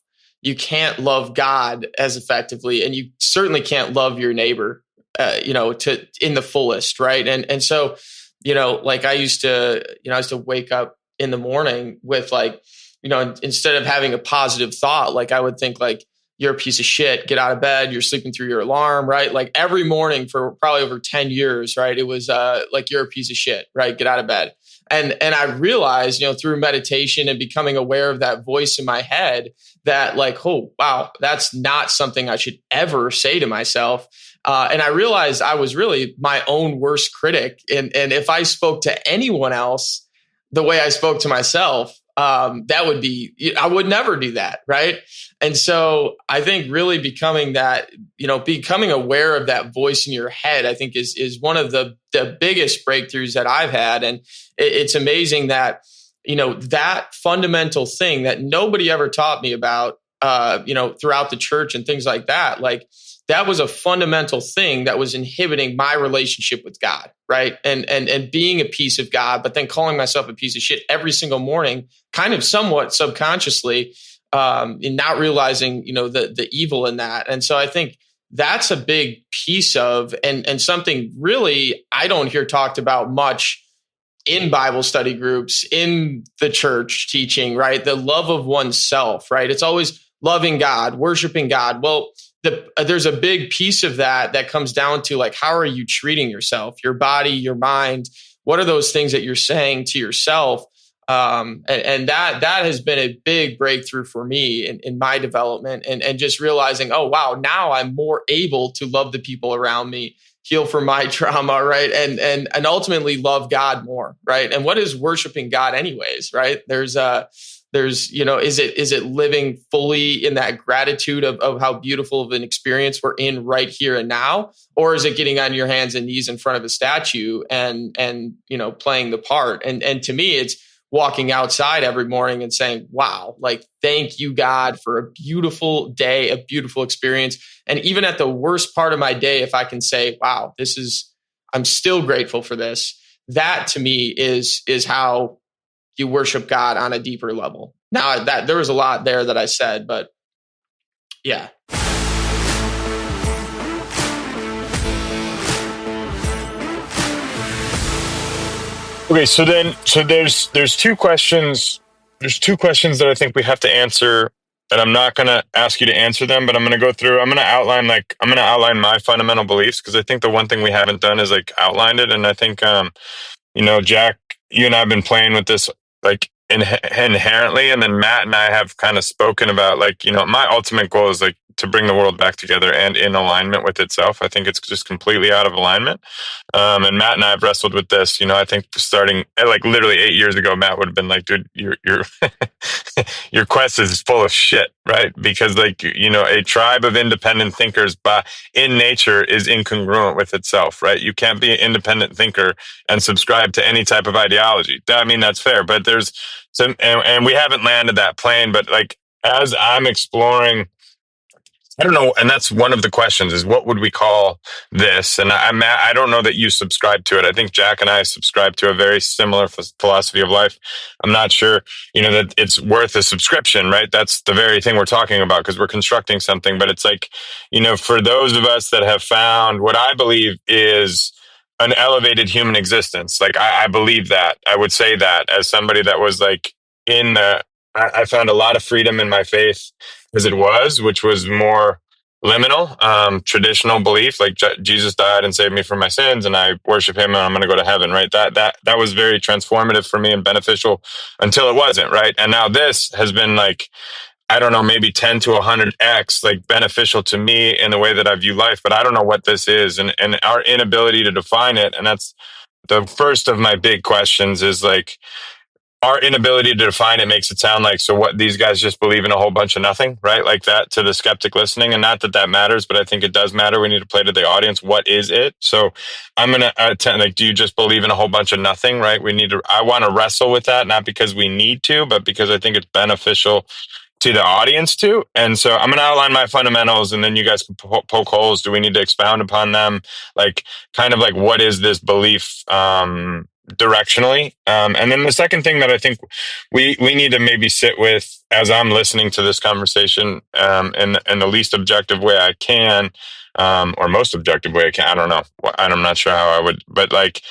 S3: you can't love God as effectively, and you certainly can't love your neighbor, to in the fullest, right? And so, like I used to wake up in the morning with like, instead of having a positive thought, like I would think like, you're a piece of shit, get out of bed, you're sleeping through your alarm, right? Like every morning for probably over 10 years, right? It was like, you're a piece of shit, right? Get out of bed. And I realized, through meditation and becoming aware of that voice in my head that like, oh, wow, that's not something I should ever say to myself. And I realized I was really my own worst critic. And if I spoke to anyone else the way I spoke to myself, that would be, I would never do that. Right. And so I think really becoming that, becoming aware of that voice in your head, I think is one of the biggest breakthroughs that I've had. And it's amazing that, that fundamental thing that nobody ever taught me about, throughout the church and things like that, like that was a fundamental thing that was inhibiting my relationship with God, right? And being a piece of God, but then calling myself a piece of shit every single morning, kind of somewhat subconsciously, and not realizing, the evil in that. And so I think that's a big piece of, and something really I don't hear talked about much in Bible study groups, in the church teaching, right? The love of oneself, right? It's always loving God, worshiping God. Well, there's a big piece of that comes down to like, how are you treating yourself, your body, your mind? What are those things that you're saying to yourself? And that has been a big breakthrough for me in my development and just realizing, oh, wow, now I'm more able to love the people around me, heal from my trauma, right? And ultimately love God more, right? And what is worshiping God anyways, right? There's, is it living fully in that gratitude of how beautiful of an experience we're in right here and now? Or is it getting on your hands and knees in front of a statue and playing the part? And to me, it's walking outside every morning and saying, wow, like, thank you, God, for a beautiful day, a beautiful experience. And even at the worst part of my day, if I can say, wow, I'm still grateful for this. That to me is how you worship God on a deeper level. Now that there was a lot there that I said, but yeah.
S1: Okay, so there's two questions. There's two questions that I think we have to answer, and I'm not going to ask you to answer them, but I'm going to outline my fundamental beliefs, because I think the one thing we haven't done is like outlined it. And I think Jack, you and I have been playing with this like inherently, and then Matt and I have kind of spoken about like, my ultimate goal is like to bring the world back together and in alignment with itself. I think it's just completely out of alignment. And Matt and I have wrestled with this. I think starting like literally 8 years ago, Matt would have been like, "Dude, your your quest is full of shit," right? Because like a tribe of independent thinkers, by in nature, is incongruent with itself, right? You can't be an independent thinker and subscribe to any type of ideology. I mean, that's fair, but there's some, and we haven't landed that plane. But like as I'm exploring, I don't know, and that's one of the questions: is what would we call this? And I don't know that you subscribe to it. I think Jack and I subscribe to a very similar philosophy of life. I'm not sure, that it's worth a subscription, right? That's the very thing we're talking about because we're constructing something. But it's like, for those of us that have found what I believe is an elevated human existence, like I believe that. I would say that as somebody that was like I found a lot of freedom in my faith as it was, which was more liminal, traditional belief, like Jesus died and saved me from my sins, and I worship Him, and I'm going to go to heaven. Right? That was very transformative for me and beneficial until it wasn't. Right? And now this has been like, I don't know, maybe 10 to 100x like beneficial to me in the way that I view life, but I don't know what this is, and our inability to define it, and that's the first of my big questions is like, our inability to define it makes it sound like, so what, these guys just believe in a whole bunch of nothing, right? Like that to the skeptic listening. And not that that matters, but I think it does matter. We need to play to the audience. What is it? So I'm going to attend, like, do you just believe in a whole bunch of nothing, right? I want to wrestle with that, not because we need to, but because I think it's beneficial to the audience too. And so I'm going to outline my fundamentals, and then you guys can poke holes. Do we need to expound upon them? Like, kind of like, what is this belief, directionally? And then the second thing that I think we need to maybe sit with as I'm listening to this conversation, in the least objective way I can, or most objective way I can. I don't know. I'm not sure how I would, but like,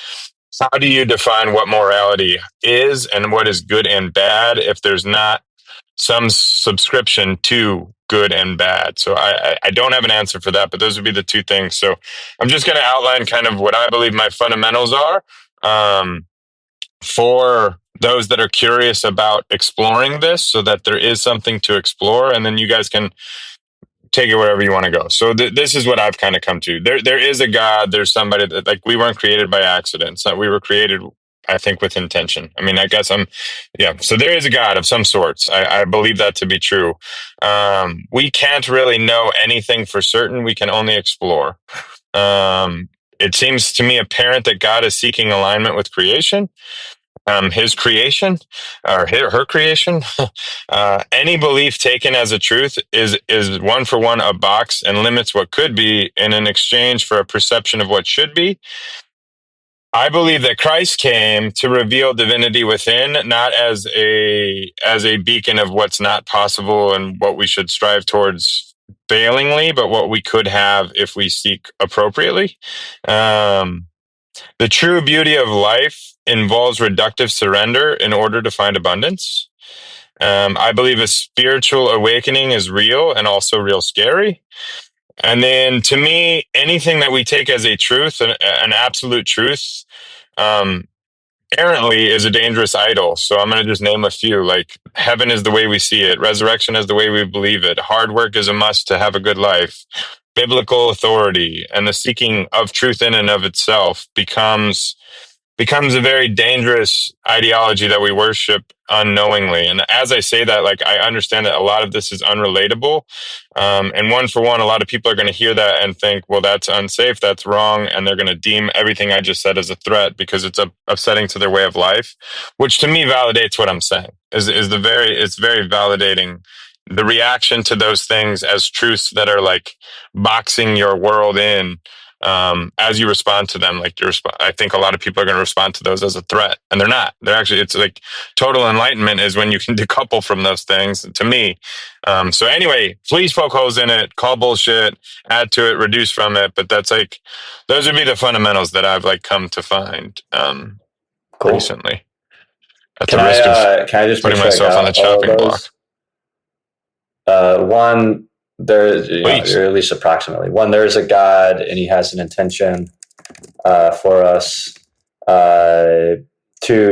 S1: how do you define what morality is and what is good and bad if there's not some subscription to good and bad? So I don't have an answer for that, but those would be the two things. So I'm just going to outline kind of what I believe my fundamentals are, for those that are curious about exploring this, so that there is something to explore, and then you guys can take it wherever you want to go. So this is what I've kind of come to. There is a God. There's somebody that, like, we weren't created by accident. So we were created, I think, with intention. I mean, I guess so there is a God of some sorts. I believe that to be true. We can't really know anything for certain. We can only explore. It seems to me apparent that God is seeking alignment with creation, His creation, or her creation. Any belief taken as a truth is one for one a box and limits what could be in an exchange for a perception of what should be. I believe that Christ came to reveal divinity within, not as a beacon of what's not possible and what we should strive towards failingly, but what we could have if we seek appropriately. The true beauty of life involves reductive surrender in order to find abundance. I believe a spiritual awakening is real and also real scary. And then, to me, anything that we take as a truth, an absolute truth, errantly is a dangerous idol. So I'm going to just name a few, like heaven is the way we see it. Resurrection is the way we believe it. Hard work is a must to have a good life. Biblical authority and the seeking of truth in and of itself becomes a very dangerous ideology that we worship unknowingly. And as I say that, like, I understand that a lot of this is unrelatable. And one for one, a lot of people are going to hear that and think, well, that's unsafe, that's wrong. And they're going to deem everything I just said as a threat because it's upsetting to their way of life, which to me validates what I'm saying. It's very validating the reaction to those things as truths that are like boxing your world in. As you respond to them, like I think a lot of people are going to respond to those as a threat, and they're not. They're actually, it's like total enlightenment is when you can decouple from those things, to me. So anyway, please poke holes in it, call bullshit, add to it, reduce from it. But that's like, those would be the fundamentals that I've like come to find,
S2: Cool.
S1: recently. At
S2: Can
S1: the risk of
S2: I just
S1: putting
S2: make sure I
S1: myself on the
S2: got all of
S1: chopping block.
S2: those? One, there's,
S1: Please.
S2: or at least approximately. One, there is a God, and He has an intention for us. 2,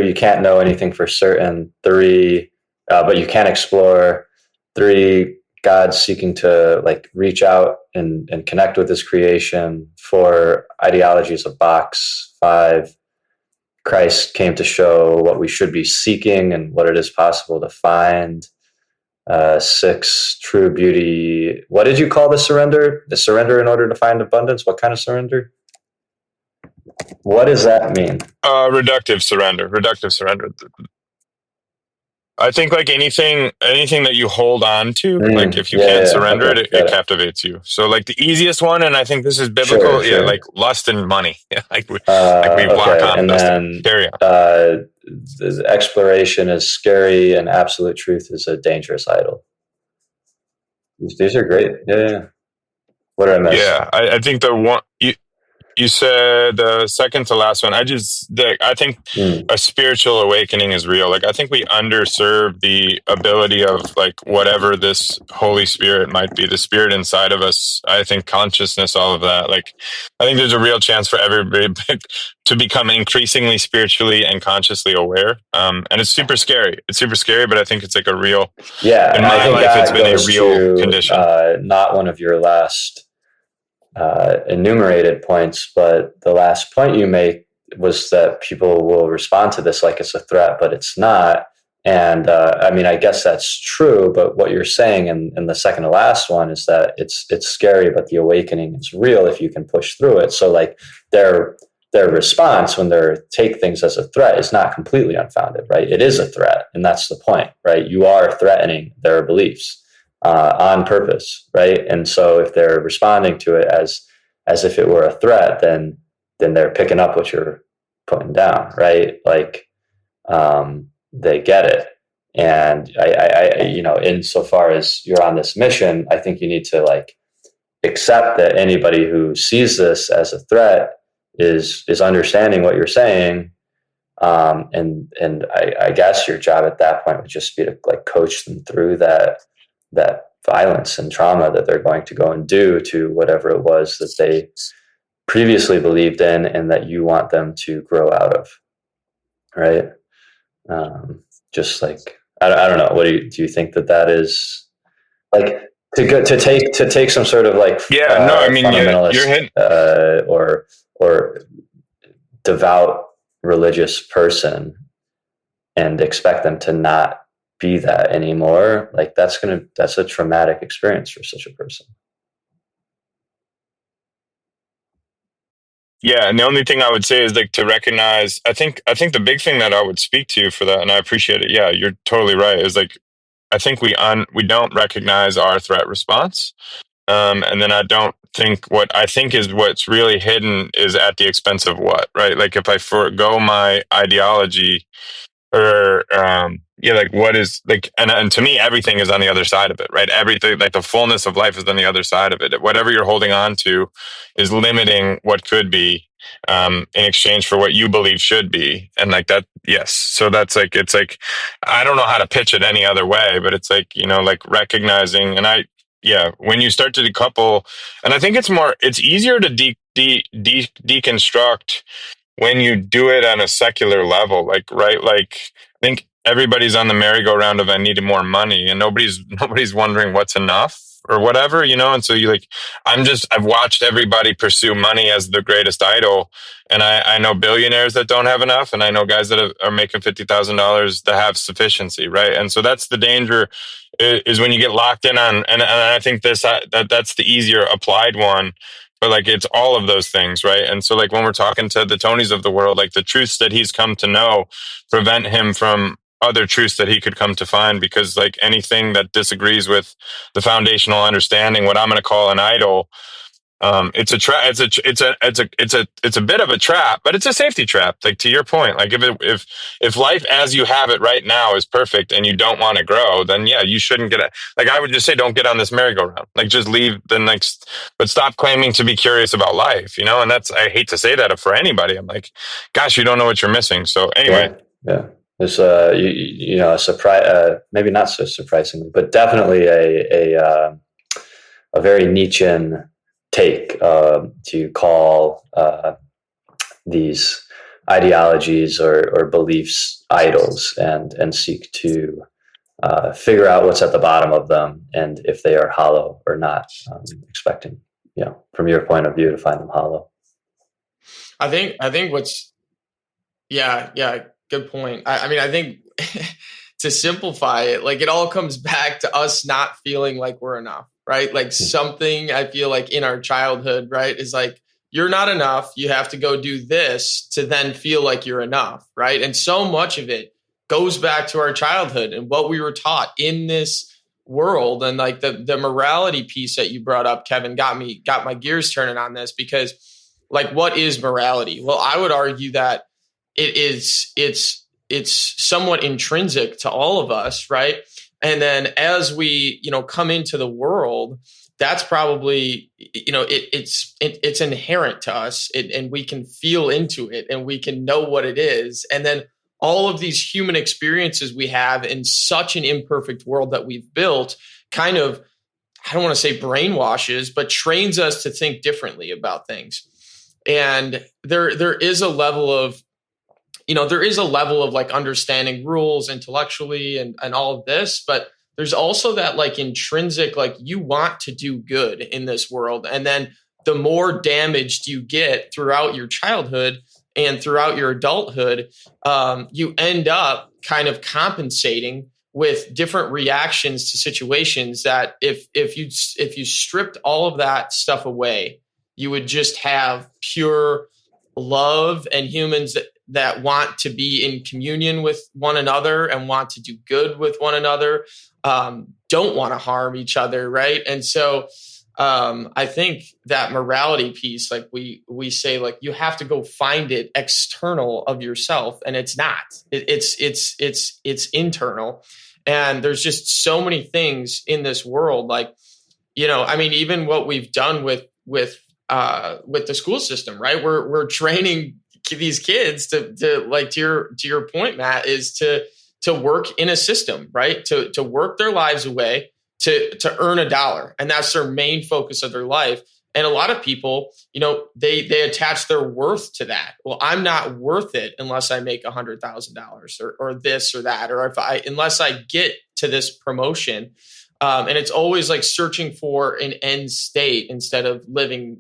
S2: you can't know anything for certain. 3, but you can explore. 3, God's seeking to like reach out and connect with his creation. 4, ideology is a box. 5, Christ came to show what we should be seeking and what it is possible to find. 6, true beauty. What did you call the surrender? The surrender in order to find abundance? What kind of surrender? What does that mean?
S1: Reductive surrender. Reductive surrender. I think like anything that you hold on to, like if you can't surrender
S2: Okay,
S1: it captivates you. So like the easiest one, and I think this is biblical,
S2: sure.
S1: like lust and money. like we lock
S2: okay,
S1: on
S2: and
S1: those
S2: then
S1: things. Carry on.
S2: The exploration is scary, and absolute truth is a dangerous idol. These are great. Yeah. What did I miss?
S1: Yeah, I think the one you said the second to last one. I think a spiritual awakening is real. Like I think we underserve the ability of like whatever this Holy Spirit might be, the spirit inside of us. I think consciousness, all of that. Like I think there's a real chance for everybody to become increasingly spiritually and consciously aware. And it's super scary. It's super scary, but I think it's like a real.
S2: Yeah,
S1: in
S2: and I
S1: my
S2: think
S1: life, it's
S2: that
S1: been a
S2: goes
S1: real
S2: to
S1: condition.
S2: not one of your last enumerated points, but the last point you make was that people will respond to this like it's a threat, but it's not. And I mean, I guess that's true, but what you're saying in the second to last one is that it's scary, but the awakening is real if you can push through it. So like their response when they take things as a threat is not completely unfounded, right? It is a threat, and that's the point, right? You are threatening their beliefs on purpose, right? And so if they're responding to it as if it were a threat, then they're picking up what you're putting down, right? Like they get it. And I insofar as you're on this mission, I think you need to like accept that anybody who sees this as a threat is understanding what you're saying. And I guess your job at that point would just be to like coach them through that violence and trauma that they're going to go and do to whatever it was that they previously believed in and that you want them to grow out of, right? Just like I don't know. What do you think that is like to take some sort of like
S1: No, I mean
S2: fundamentalist
S1: you're hitting.
S2: Or devout religious person and expect them to not be that anymore, like that's a traumatic experience for such a person.
S1: Yeah, and the only thing I would say is like to recognize. I think the big thing that I would speak to for that, and I appreciate it. Yeah, you're totally right. Is like I think we don't recognize our threat response, and then I don't think what I think is what's really hidden is at the expense of what, right? Like if I forego my ideology or like what is like and to me everything is on the other side of it, right? Everything, like the fullness of life is on the other side of it. Whatever you're holding on to is limiting what could be in exchange for what you believe should be. And like that, yes, so that's like it's like I don't know how to pitch it any other way, but it's like like recognizing. And when you start to decouple, and I think it's easier to deconstruct when you do it on a secular level, like, right? Like, I think everybody's on the merry-go-round of I needed more money, and nobody's wondering what's enough or whatever, and so I've watched everybody pursue money as the greatest idol. And I know billionaires that don't have enough, and I know guys that are making $50,000 to have sufficiency, right? And so that's the danger, is when you get locked in on, and I think that's the easier applied one. But like it's all of those things, right? And so like when we're talking to the Tonys of the world, like the truths that he's come to know prevent him from other truths that he could come to find, because like anything that disagrees with the foundational understanding, what I'm going to call an idol, it's a trap. It's a bit of a trap, but it's a safety trap. Like to your point, like if life as you have it right now is perfect and you don't want to grow, then yeah, you shouldn't get it. Like I would just say, don't get on this merry-go-round. Like just leave the next, but stop claiming to be curious about life. And I hate to say that for anybody. I'm like, gosh, you don't know what you're missing. So anyway,
S2: yeah. There's a surprise, maybe not so surprisingly, but definitely a very Nietzschean take to call these ideologies or beliefs idols and seek to figure out what's at the bottom of them and if they are hollow or not, expecting, from your point of view, to find them hollow.
S3: I think what's, yeah, good point. I mean, I think to simplify it, like it all comes back to us not feeling like we're enough, right? Like something I feel like in our childhood, right, is like, you're not enough. You have to go do this to then feel like you're enough, right? And so much of it goes back to our childhood and what we were taught in this world. And like the morality piece that you brought up, Kevin, got my gears turning on this, because like, what is morality? Well, I would argue that it's somewhat intrinsic to all of us, right? And then as we, come into the world, that's probably, it's inherent to us, and we can feel into it and we can know what it is. And then all of these human experiences we have in such an imperfect world that we've built kind of, I don't want to say brainwashes, but trains us to think differently about things. And there is a level of, like understanding rules intellectually and all of this, but there's also that like intrinsic, like you want to do good in this world. And then the more damaged you get throughout your childhood and throughout your adulthood, you end up kind of compensating with different reactions to situations that if you stripped all of that stuff away, you would just have pure love and humans that want to be in communion with one another and want to do good with one another, don't want to harm each other, right? And so I think that morality piece, like we say, like you have to go find it external of yourself, and it's not. It's internal, and there's just so many things in this world, like I mean, even what we've done with the school system, right? We're training these kids to like to your point, Matt, is to work in a system, right? To work their lives away to earn a dollar, and that's their main focus of their life. And a lot of people, they attach their worth to that. Well, I'm not worth it unless I make $100,000 or this or that, or unless I get to this promotion. And it's always like searching for an end state instead of living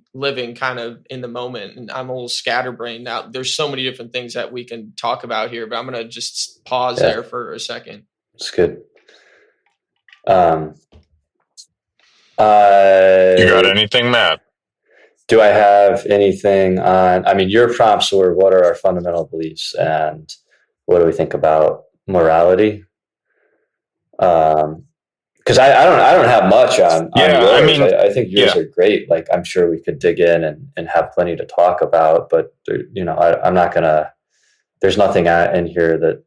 S3: kind of in the moment. And I'm a little scatterbrained now. There's so many different things that we can talk about here, but I'm going to just pause there for a second.
S2: It's good.
S1: You got anything, Matt?
S2: Do I have anything on? I mean, your prompts were, what are our fundamental beliefs, and what do we think about morality? Because I don't have much on yours.
S1: I mean,
S2: I think yours are great. Like, I'm sure we could dig in and have plenty to talk about, but I'm not gonna. There's nothing in here that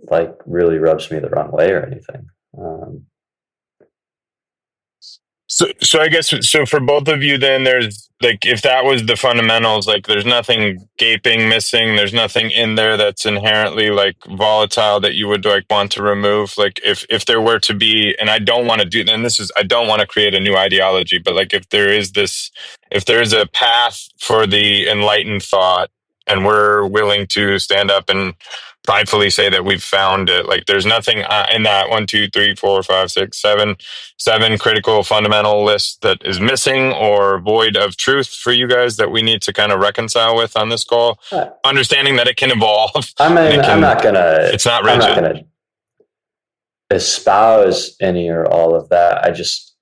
S2: like really rubs me the wrong way or anything.
S1: So I guess, so for both of you, then there's like, if that was the fundamentals, like there's nothing gaping missing. There's nothing in there that's inherently like volatile that you would like want to remove. Like if there were to be, and I don't want to do, and I don't want to create a new ideology, but like if there is a path for the enlightened thought, and we're willing to stand up and pridefully say that we've found it, like there's nothing in that 1, 2, 3, 4, 5, 6, 7 critical fundamental list that is missing or void of truth for you guys that we need to kind of reconcile with on this call, understanding that it can evolve.
S2: I'm not gonna espouse any or all of that. I just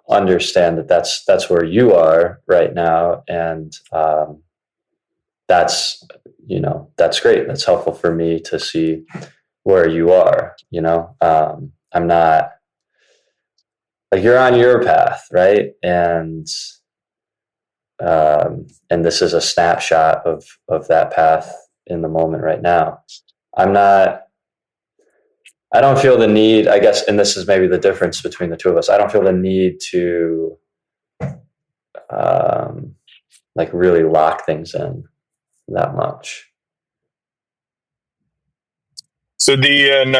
S2: understand that that's where you are right now, and that's great. That's helpful for me to see where you are. I'm not like, you're on your path, right? And this is a snapshot of that path in the moment right now. I don't feel the need, I guess, and this is maybe the difference between the two of us. I don't feel the need to like really lock things in that much.
S1: So and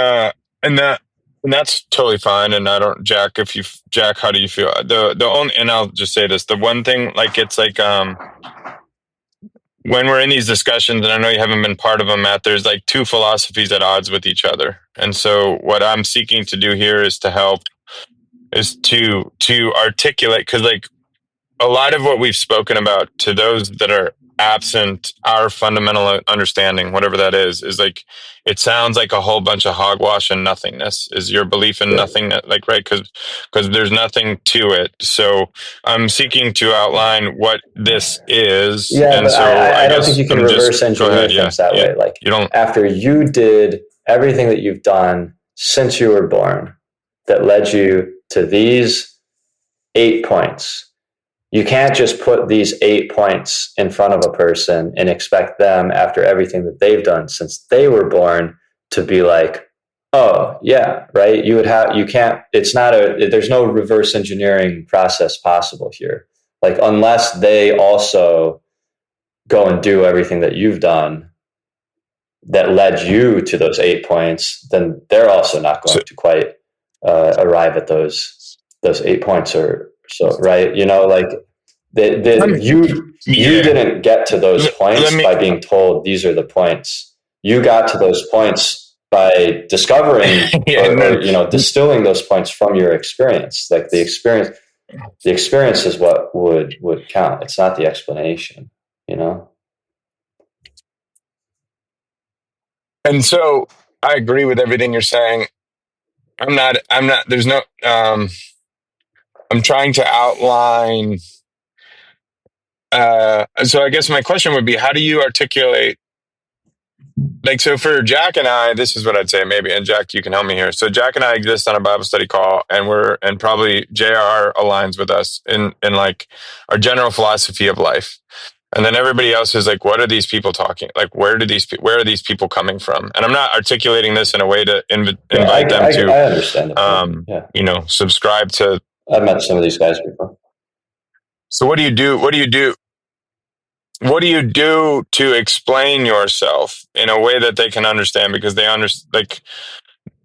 S1: that's totally fine. And I don't, Jack, how do you feel? The only, and I'll just say this, the one thing, like, it's like, when we're in these discussions, and I know you haven't been part of them, Matt, there's like two philosophies at odds with each other. And so what I'm seeking to do here is to help, is to articulate, because like a lot of what we've spoken about, to those that are absent our fundamental understanding, whatever that is like, it sounds like a whole bunch of hogwash and nothingness. Is your belief in nothing, like, right? Because there's nothing to it. So I'm seeking to outline what this is.
S2: Yeah,
S1: And
S2: but
S1: so
S2: I don't think you can reverse engineer things that way. Like,
S1: you don't.
S2: After you did everything that you've done since you were born that led you to these 8 points, you can't just put these 8 points in front of a person and expect them, after everything that they've done since they were born, to be like, oh yeah, right. You can't, there's no reverse engineering process possible here. Like, unless they also go and do everything that you've done that led you to those 8 points, then they're also not going to quite arrive at those 8 points or so, right? Like, you didn't get to those points by being told these are the points. You got to those points by discovering or distilling those points from your experience. Like, the experience is what would count. It's not the explanation,
S1: And so I agree with everything you're saying. There's no, I'm trying to outline. So I guess my question would be, how do you articulate, like, so for Jack and I, this is what I'd say maybe, and Jack, you can help me here. So Jack and I exist on a Bible study call, and probably JR aligns with us in like our general philosophy of life. And then everybody else is like, what are these people talking? Like, where are these people coming from? And I'm not articulating this in a way to invite them to,
S2: I understand
S1: subscribe to.
S2: I've met some of these guys before.
S1: So what do you do? What do you do? What do you do to explain yourself in a way that they can understand? Because they understand, like,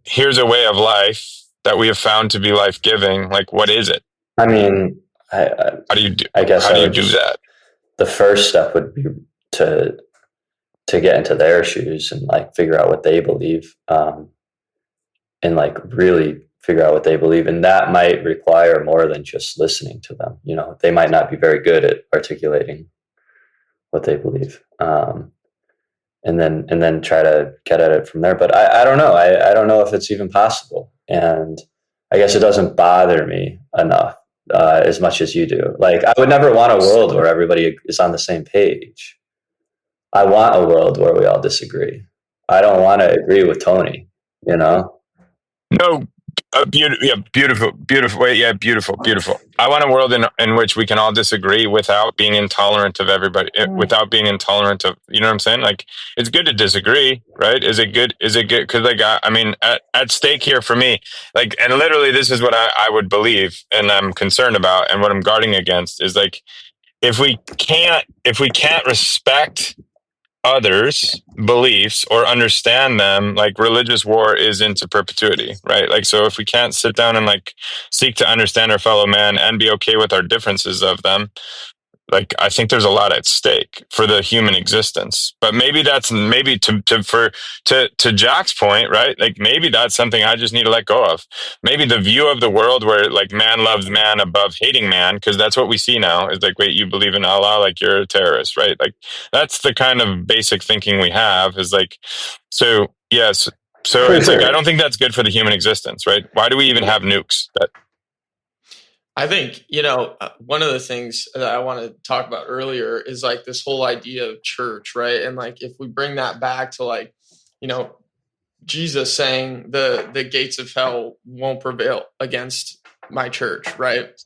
S1: here's a way of life that we have found to be life-giving. Like, what is it?
S2: I mean,
S1: how do you do?
S2: I guess
S1: how do you do that?
S2: The first step would be to get into their shoes and like figure out what they believe, and like really figure out what they believe, and that might require more than just listening to them. They might not be very good at articulating what they believe, and then try to get at it from there. But I don't know. I don't know if it's even possible, and I guess it doesn't bother me enough as much as you do. Like, I would never want a world where everybody is on the same page. I want a world where we all disagree. I don't want to agree with Tony.
S1: No. Beautiful. Yeah, beautiful. I want a world in which we can all disagree without being intolerant of everybody, without being intolerant of, you know what I'm saying? Like, it's good to disagree, right? Is it good? Because, like, I mean, at stake here for me, like, and literally this is what I would believe and I'm concerned about, and what I'm guarding against is, like, if we can't respect others' beliefs or understand them, like, religious war is into perpetuity, right? Like, so if we can't sit down and like seek to understand our fellow man and be okay with our differences of them, like, I think there's a lot at stake for the human existence. But maybe to Jack's point, right? Like, maybe that's something I just need to let go of. Maybe the view of the world where, like, man loves man above hating man, because that's what we see now, is like, wait, you believe in Allah, like, you're a terrorist, right? Like, that's the kind of basic thinking we have, is like, so yes. So it's like, I don't think that's good for the human existence, right? Why do we even have nukes?
S3: I think, one of the things that I want to talk about earlier is like this whole idea of church, right? And like, if we bring that back to, like, Jesus saying the gates of hell won't prevail against my church, right?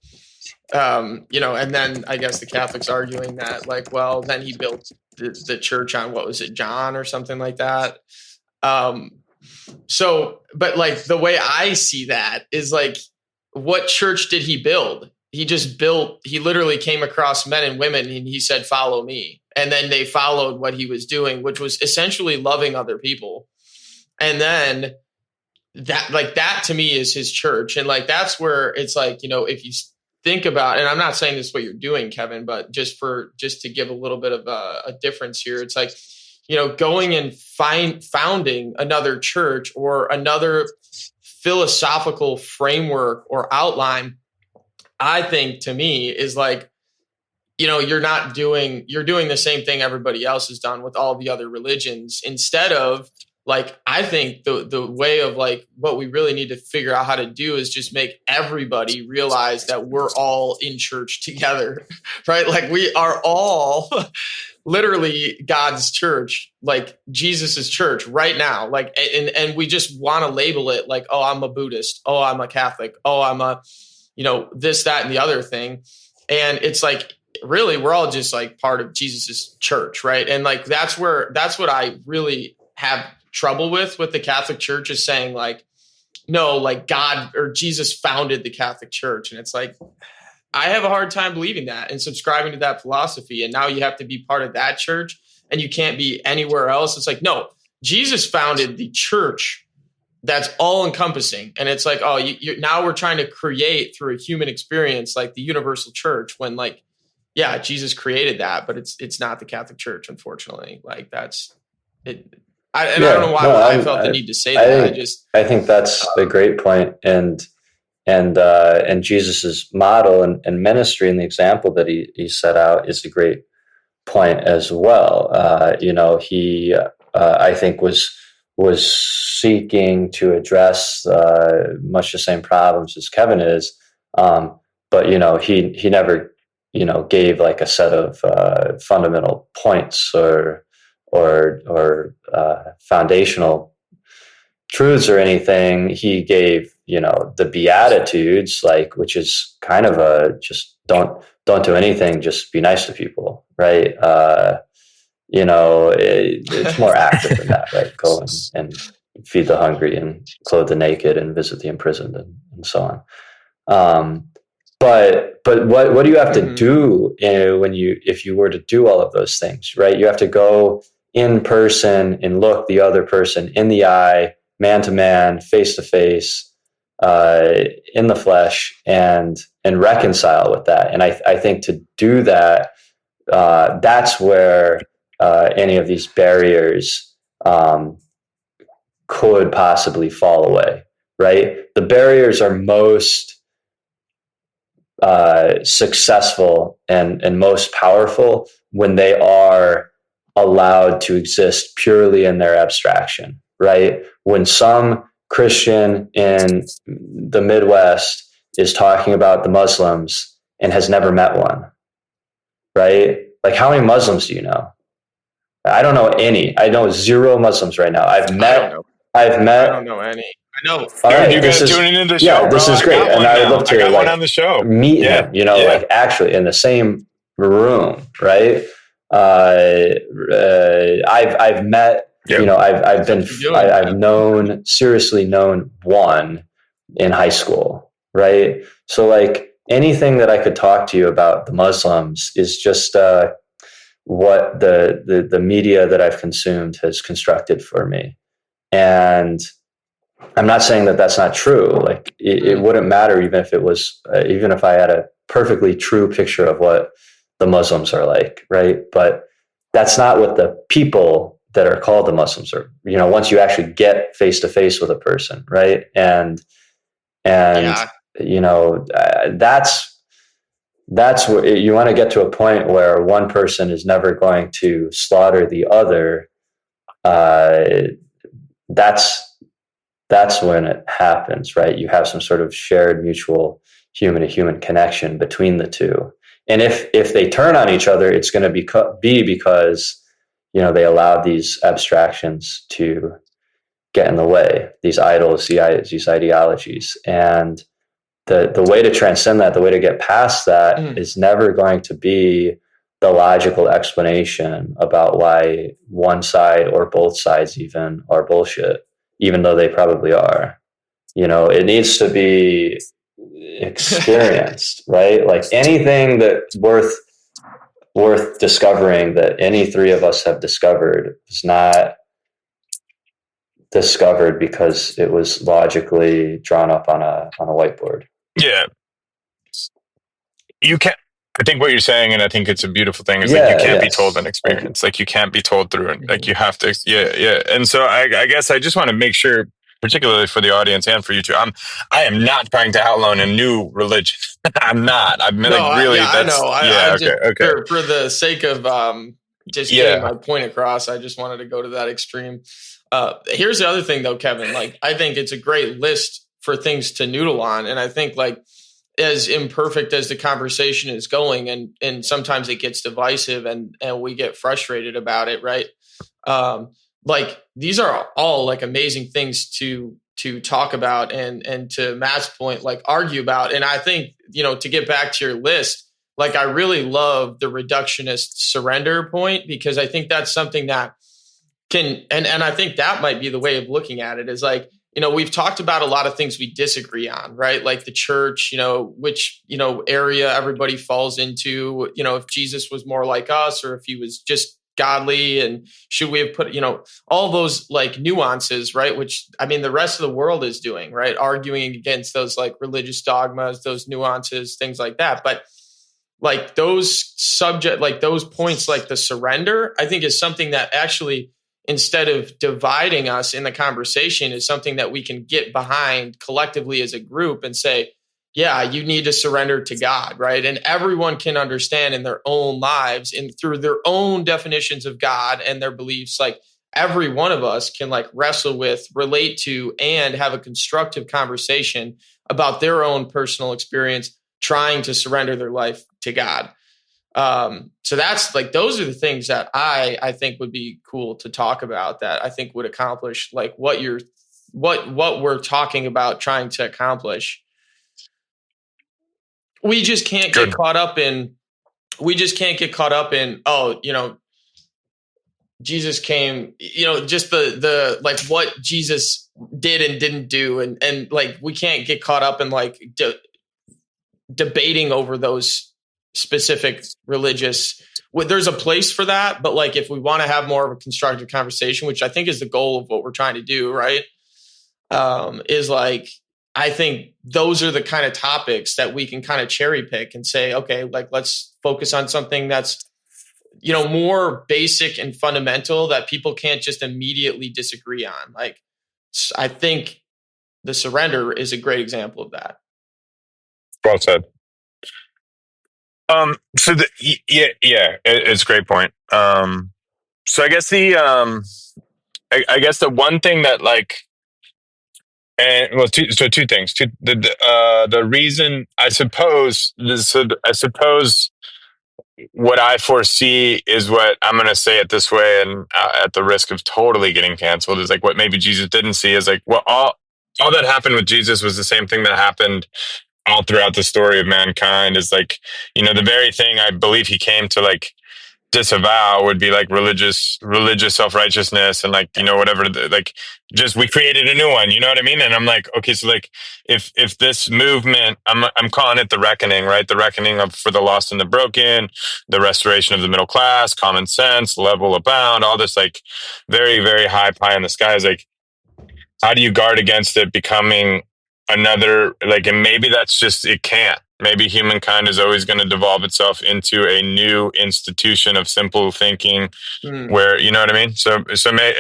S3: And then I guess the Catholics arguing that, like, well, then he built the church on, what was it, John or something like that. So, but like, the way I see that is like, what church did he build? He literally came across men and women and he said, follow me. And then they followed what he was doing, which was essentially loving other people. And then that to me is his church. And like, that's where it's like, if you think about, and I'm not saying this is what you're doing, Kevin, but just to give a little bit of a difference here, it's like, going and founding another church or another philosophical framework or outline, I think to me is like, you're doing the same thing everybody else has done with all the other religions, instead of like, I think the way of like what we really need to figure out how to do is just make everybody realize that we're all in church together, right? Like we are all literally God's church, like Jesus's church right now. Like, and we just want to label it like, oh, I'm a Buddhist. Oh, I'm a Catholic. Oh, I'm a, this, that, and the other thing. And it's like, really, we're all just like part of Jesus's church. Right. And like, that's what I really have trouble with the Catholic Church, is saying like, no, like God or Jesus founded the Catholic Church. And it's like, I have a hard time believing that and subscribing to that philosophy. And now you have to be part of that church and you can't be anywhere else. It's like, no, Jesus founded the church that's all encompassing. And it's like, oh, now we're trying to create through a human experience, like the universal church, when like, yeah, Jesus created that, but it's not the Catholic Church, unfortunately. Like that's it. I don't know why I felt the need to say that.
S2: I think that's a great point. And Jesus's model and ministry and the example that he set out is a great point as well. He I think was seeking to address much the same problems as Kevin is, but he never gave like a set of fundamental points or foundational truths or anything. He gave the Beatitudes, like, which is kind of a just don't do anything, just be nice to people, right? It's more active than that, right? Go and feed the hungry and clothe the naked and visit the imprisoned and so on. But what do you have to do if you were to do all of those things, right? You have to go in person and look the other person in the eye, man to man, face to face, in the flesh, and reconcile with that. And I think to do that, that's where any of these barriers could possibly fall away, right? The barriers are most successful and most powerful when they are allowed to exist purely in their abstraction, right? When some Christian in the Midwest is talking about the Muslims and has never met one, right? Like, how many Muslims do you know? I don't know any. I know 0 Muslims right now. I don't
S3: know any. I know.
S1: Dude, right, you guys tuning into the show,
S2: yeah,
S1: bro?
S2: This is great. And I would love to
S1: one on the show.
S2: Meet him, like actually in the same room, right? I've met, I've seriously known one in high school, right? So like anything that I could talk to you about the Muslims is just what the media that I've consumed has constructed for me. And I'm not saying that that's not true. Like it wouldn't matter even if I had a perfectly true picture of what the Muslims are like, right? But that's not what the people that are called the Muslims are. Once you actually get face to face with a person, right? And that's where you want to get to a point where one person is never going to slaughter the other. That's when it happens, right? You have some sort of shared mutual human to human connection between the two. And if they turn on each other, it's going to be because, they allowed these abstractions to get in the way, these idols, these ideologies. And the way to transcend that, the way to get past that is never going to be the logical explanation about why one side or both sides even are bullshit, even though they probably are. It needs to be experienced, right? Like anything that's worth discovering that any 3 of us have discovered is not discovered because it was logically drawn up on a whiteboard.
S1: Yeah. you can't. I think what you're saying, and I think it's a beautiful thing, is like you
S2: Yeah,
S1: can't be told an
S2: yes. Thank you.
S1: experience. Like you can't be told through it. Like
S3: Mhm.
S1: you have to. Yeah, yeah. And so I guess I just want to make sure, particularly for the audience and for you too, I am not trying to outline a new religion. I'm not. I'm
S3: No,
S1: like really.
S3: I
S1: That's
S3: know. I
S1: yeah. Okay.
S3: just
S1: Okay.
S3: for the sake of just getting
S1: Yeah.
S3: my point across, I just wanted to go to that extreme. Here's the other thing, though, Kevin. Like, I think it's a great list for things to noodle on, and I think like as imperfect as the conversation is going, and sometimes it gets divisive, and we get frustrated about it, right? um, like these are all like amazing things to talk about and to Matt's point, like argue about. And I think, to get back to your list, like I really love the reductionist surrender point, because I think that's something that can, and I think that might be the way of looking at it, is like, we've talked about a lot of things we disagree on, right? Like the church, which, area everybody falls into, if Jesus was more like us, or if he was just godly, and should we have put, all those like nuances, right? Which, I mean, the rest of the world is doing, right? Arguing against those like religious dogmas, those nuances, things like that. But like those points, like the surrender, I think is something that actually, instead of dividing us in the conversation, is something that we can get behind collectively as a group and say, yeah, you need to surrender to God, right? And everyone can understand in their own lives and through their own definitions of God and their beliefs, like every one of us can like wrestle with, relate to, and have a constructive conversation about their own personal experience trying to surrender their life to God. So that's like, those are the things that I think would be cool to talk about, that I think would accomplish like what we're talking about trying to accomplish. We just can't get
S1: Good.
S3: caught up in, oh, Jesus came, just the like what Jesus did and didn't do. And like, we can't get caught up in like debating over those specific religious, there's a place for that, but like if we want to have more of a constructive conversation, which I think is the goal of what we're trying to do, right? Is like, I think those are the kind of topics that we can kind of cherry pick and say, okay, like let's focus on something that's, more basic and fundamental that people can't just immediately disagree on. Like, I think the surrender is a great example of that.
S1: Well said. So yeah, it's a great point. So I guess I guess the one thing that like, and well, two things. The reason I suppose what I foresee is what I'm going to say it this way, and at the risk of totally getting canceled, is like what maybe Jesus didn't see is like, well, all that happened with Jesus was the same thing that happened all throughout the story of mankind. Is like, the very thing I believe he came to like disavow would be like religious self-righteousness, and like, whatever, like just we created a new one, you know what I mean? And I'm like, okay, so like if this movement, I'm calling it the reckoning, right? The reckoning of for the lost and the broken, the restoration of the middle class, common sense, level abound, all this like very, very high pie in the sky, is like, how do you guard against it becoming another, like, and maybe that's just, it can't. Maybe humankind is always going to devolve itself into a new institution of simple thinking,
S3: Mm.
S1: where, you know what I mean?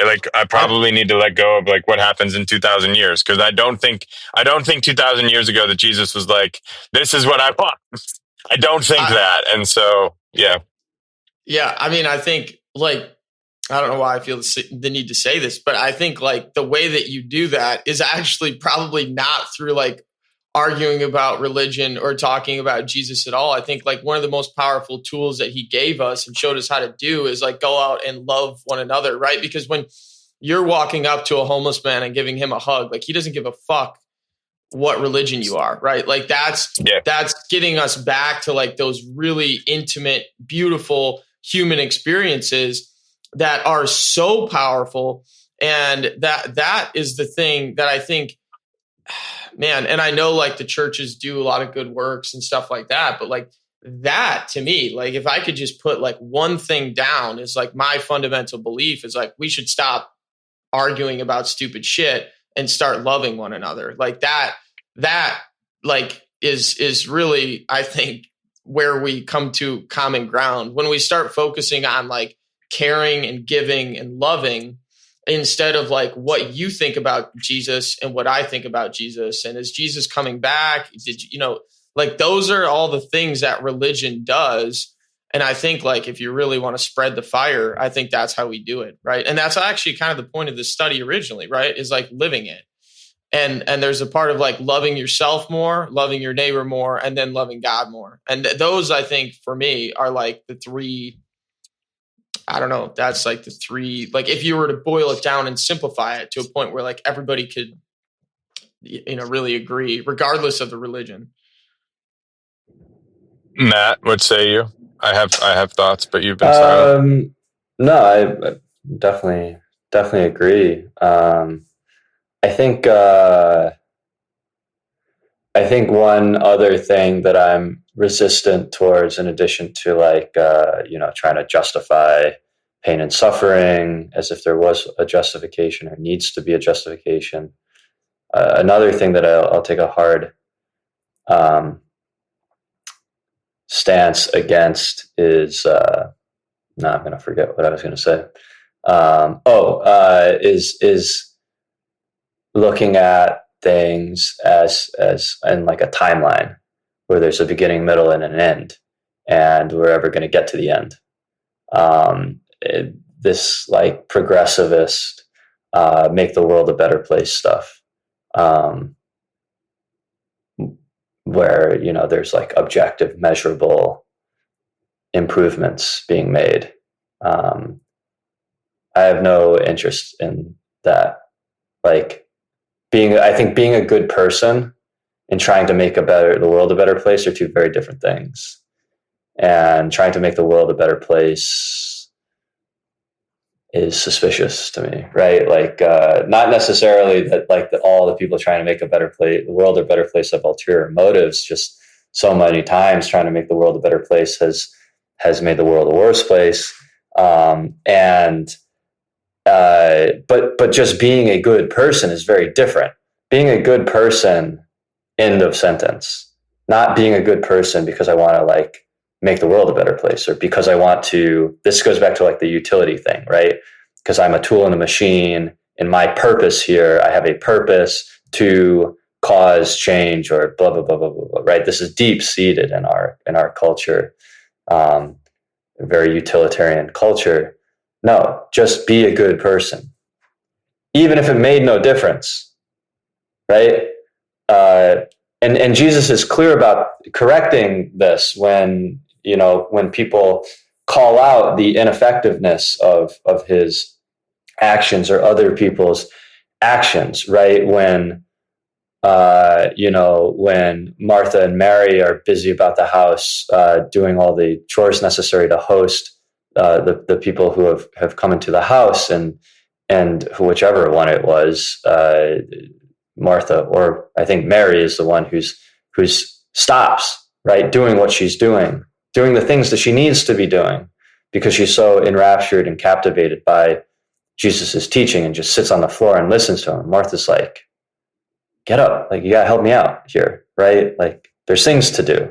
S1: Like, I probably need to let go of like what happens in 2000 years. Cause I don't think 2000 years ago that Jesus was like, this is what I want. I don't think that. And so, yeah.
S3: Yeah. I mean, I think like, I don't know why I feel the need to say this, but I think like the way that you do that is actually probably not through like arguing about religion or talking about Jesus at all. I think like one of the most powerful tools that he gave us and showed us how to do is like go out and love one another, right? Because when you're walking up to a homeless man and giving him a hug, like he doesn't give a fuck what religion you are, right? Like that's getting us back to like those really intimate, beautiful human experiences that are so powerful. And that is the thing that I think, man, and I know like the churches do a lot of good works and stuff like that, but like that to me, like if I could just put like one thing down, is like my fundamental belief is like we should stop arguing about stupid shit and start loving one another. Like that like is really, I think, where we come to common ground. When we start focusing on like caring and giving and loving, instead of like what you think about Jesus and what I think about Jesus, and is Jesus coming back? Like those are all the things that religion does. And I think like if you really want to spread the fire, I think that's how we do it, right? And that's actually kind of the point of this study originally, right? Is like living it. And there's a part of like loving yourself more, loving your neighbor more, and then loving God more. And those, I think, for me, are like the three. I don't know. That's like the three. Like if you were to boil it down and simplify it to a point where like everybody could, really agree, regardless of the religion.
S1: Matt, what say you? I have thoughts, but you've been silent.
S2: No, I definitely agree. I think one other thing that I'm resistant towards, in addition to like trying to justify pain and suffering as if there was a justification or needs to be a justification. Another thing that I'll take a hard stance against is now I'm going to forget what I was going to say. Is looking at things as in like a timeline where there's a beginning, middle, and an end, and we're ever going to get to the end. This like progressivist, make the world a better place stuff, where there's like objective, measurable improvements being made. I have no interest in that. Like I think being a good person and trying to make the world a better place are two very different things. And trying to make the world a better place is suspicious to me, right? Like, not necessarily that like all the people trying to make the world a better place have ulterior motives. Just so many times trying to make the world a better place has made the world a worse place. But just being a good person is very different. Being a good person, end of sentence. Not being a good person because I want to like make the world a better place, or because I want to, this goes back to like the utility thing, right? Because I'm a tool in a machine, and my purpose here, I have a purpose to cause change, or blah, blah, blah, blah, blah, blah, right? This is deep seated in our culture, a very utilitarian culture. No, just be a good person, even if it made no difference, right? And Jesus is clear about correcting this when people call out the ineffectiveness of his actions or other people's actions, right? When Martha and Mary are busy about the house, doing all the chores necessary to host the people who have come into the house, and whichever one it was, Martha, or I think Mary is the one who's stops, right, doing what she's doing the things that she needs to be doing because she's so enraptured and captivated by Jesus's teaching, and just sits on the floor and listens to him. Martha's like, get up, like you gotta help me out here, right? Like there's things to do.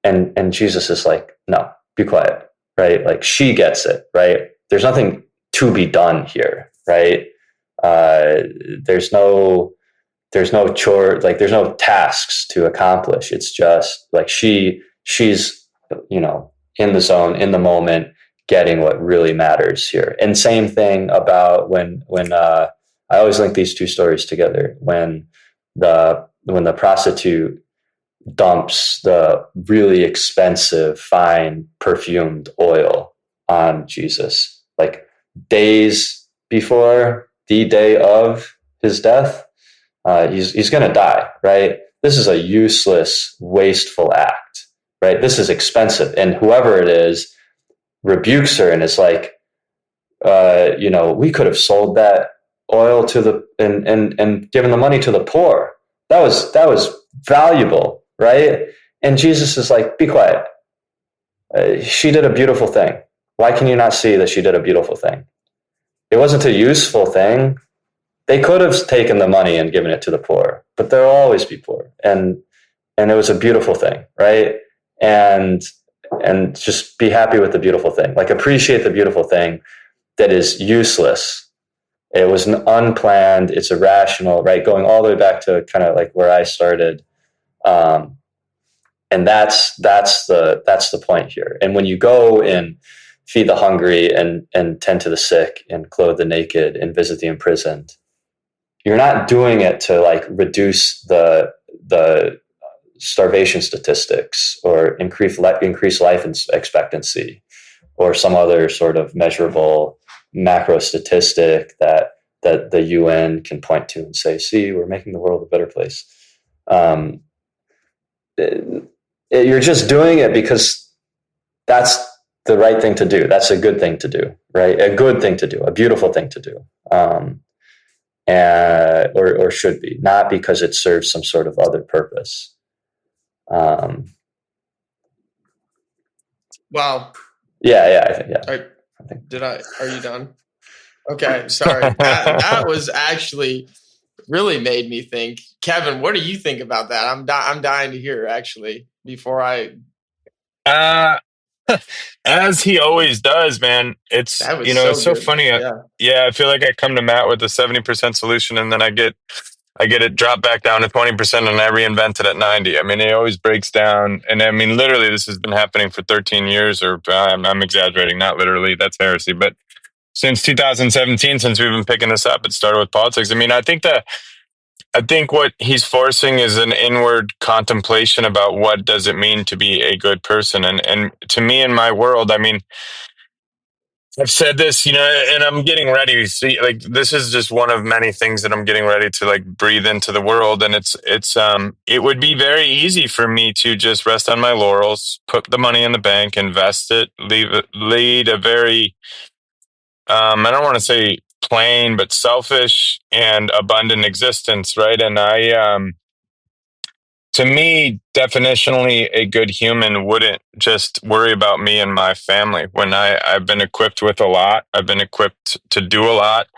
S2: And Jesus is like, no, be quiet, right? Like she gets it, right? There's nothing to be done here, right? There's no chore, like there's no tasks to accomplish. It's just like she's in the zone, in the moment, getting what really matters here. And same thing about when I always link these two stories together. When the prostitute dumps the really expensive, fine, perfumed oil on Jesus, like days before the day of his death, he's going to die, right? This is a useless, wasteful act, right? This is expensive. And whoever it is rebukes her and is like, we could have sold that oil to and given the money to the poor. That was valuable, right? And Jesus is like, be quiet. She did a beautiful thing. Why can you not see that she did a beautiful thing? It wasn't a useful thing. They could have taken the money and given it to the poor, but there'll always be poor. And it was a beautiful thing, right? and just be happy with the beautiful thing. Like, appreciate the beautiful thing that is useless. It was unplanned. It's irrational, right? Going all the way back to kind of like where I started. And that's the point here. And when you go and feed the hungry and tend to the sick and clothe the naked and visit the imprisoned, you're not doing it to like reduce the starvation statistics or increase life expectancy or some other sort of measurable macro statistic that the UN can point to and say, see, we're making the world a better place. You're just doing it because that's the right thing to do. That's a good thing to do, right? A good thing to do, a beautiful thing to do. Or should be, not because it serves some sort of other purpose.
S3: Wow.
S2: Yeah. I think.
S3: Are you done? Okay, sorry. That was actually really made me think. Kevin, what do you think about that? I'm dying to hear, actually, before I.
S1: As he always does, man. It's,
S3: That was
S1: it's so
S3: good.
S1: funny. Yeah, I feel like I come to Matt with a 70% solution, and then I get it dropped back down to 20%, and I reinvent it at 90. I mean, it always breaks down. And I mean, literally, this has been happening for 13 years, or I'm exaggerating, not literally, that's heresy. But since 2017, since we've been picking this up, it started with politics. I mean, I think what he's forcing is an inward contemplation about what does it mean to be a good person. And to me, in my world, I mean, I've said this, and I'm getting ready. See, like, this is just one of many things that I'm getting ready to like breathe into the world. And it would be very easy for me to just rest on my laurels, put the money in the bank, invest it, lead a very, I don't want to say plain, but selfish and abundant existence. Right. And to me, definitionally, a good human wouldn't just worry about me and my family. When I've been equipped with a lot, I've been equipped to do a lot.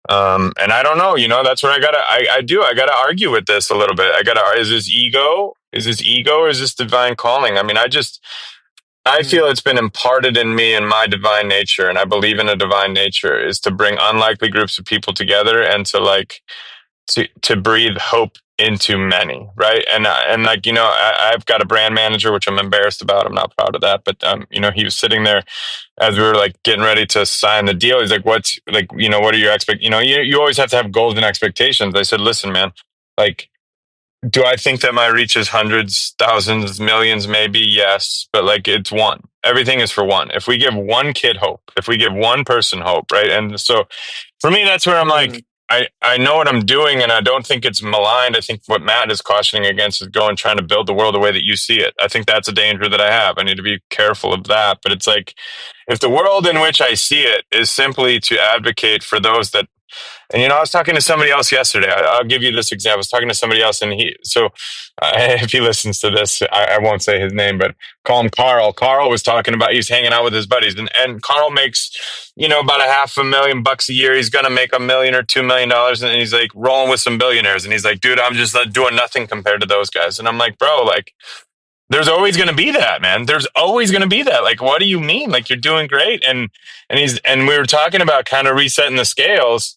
S1: And I don't know, that's where I gotta argue with this a little bit. Is this ego? Is this ego, or is this divine calling? I mean, I feel it's been imparted in me and my divine nature, and I believe in a divine nature, is to bring unlikely groups of people together and to breathe hope into many, right? And like, I've got a brand manager, which I'm embarrassed about. I'm not proud of that, but he was sitting there as we were like getting ready to sign the deal. He's like, "What's like, what are your you always have to have goals and expectations." I said, "Listen, man, like, do I think that my reach is hundreds, thousands, millions? Maybe, yes, but like, it's one. Everything is for one. If we give one kid hope, if we give one person hope, right?" And so for me, that's where I'm like, I know what I'm doing, and I don't think it's maligned. I think what Matt is cautioning against is going trying to build the world the way that you see it. I think that's a danger that I have. I need to be careful of that. But it's like, if the world in which I see it is simply to advocate for those that, and I was talking to somebody else yesterday. I'll give you this example. I was talking to somebody else, and if he listens to this, I won't say his name, but call him Carl. Carl was talking about, he's hanging out with his buddies, and Carl makes, about $500,000 a year. He's going to make $1 million or $2 million. And he's like rolling with some billionaires. And he's like, dude, I'm just doing nothing compared to those guys. And I'm like, bro, like, there's always going to be that, man. There's always going to be that. Like, what do you mean? Like, you're doing great. And we were talking about kind of resetting the scales.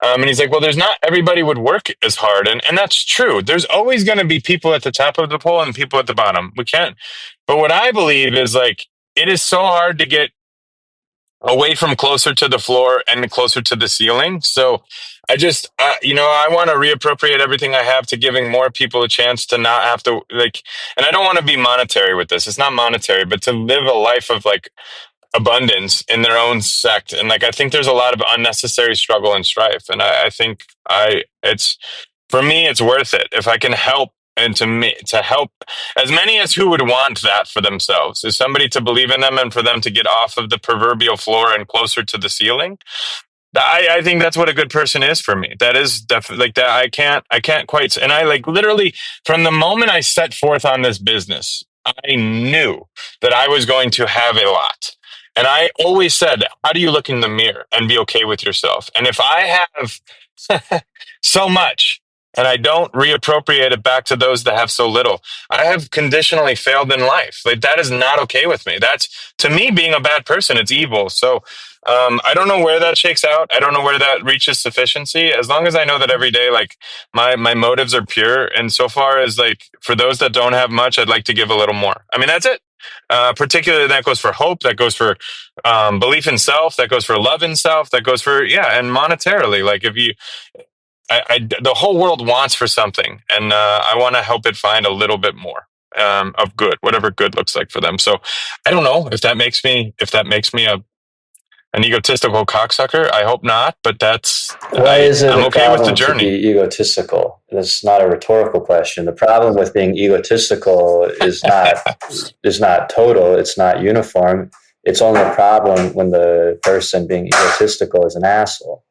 S1: And he's like, well, there's not everybody would work as hard. And that's true. There's always going to be people at the top of the pole and people at the bottom. We can't. But what I believe is, like, it is so hard to get away from closer to the floor and closer to the ceiling. So I just, I want to reappropriate everything I have to giving more people a chance to not have to, like, and I don't want to be monetary with this. It's not monetary, but to live a life of like abundance in their own sect. And like, I think there's a lot of unnecessary struggle and strife. And I think for me, it's worth it if I can help. And to help as many as who would want that for themselves, is somebody to believe in them and for them to get off of the proverbial floor and closer to the ceiling. I think that's what a good person is for me. That is definitely like that. I can't quite. And I, like, literally from the moment I set forth on this business, I knew that I was going to have a lot. And I always said, how do you look in the mirror and be okay with yourself? And if I have so much, and I don't reappropriate it back to those that have so little. I have conditionally failed in life. Like, that is not okay with me. That's, to me, being a bad person. It's evil. So I don't know where that shakes out. I don't know where that reaches sufficiency. As long as I know that every day, like, my motives are pure, and so far as, like, for those that don't have much, I'd like to give a little more. I mean, that's it. Particularly, that goes for hope, that goes for belief in self, that goes for love in self, that goes for, yeah, and monetarily. Like, if you, the whole world wants for something, and I want to help it find a little bit more of good, whatever good looks like for them. So I don't know if that makes me an egotistical cocksucker. I hope not, but
S2: Why is it
S1: I'm
S2: a
S1: okay with the
S2: problem to be
S1: journey.
S2: egotistical? That's not a rhetorical question. The problem with being egotistical is not total. It's not uniform. It's only a problem when the person being egotistical is an asshole.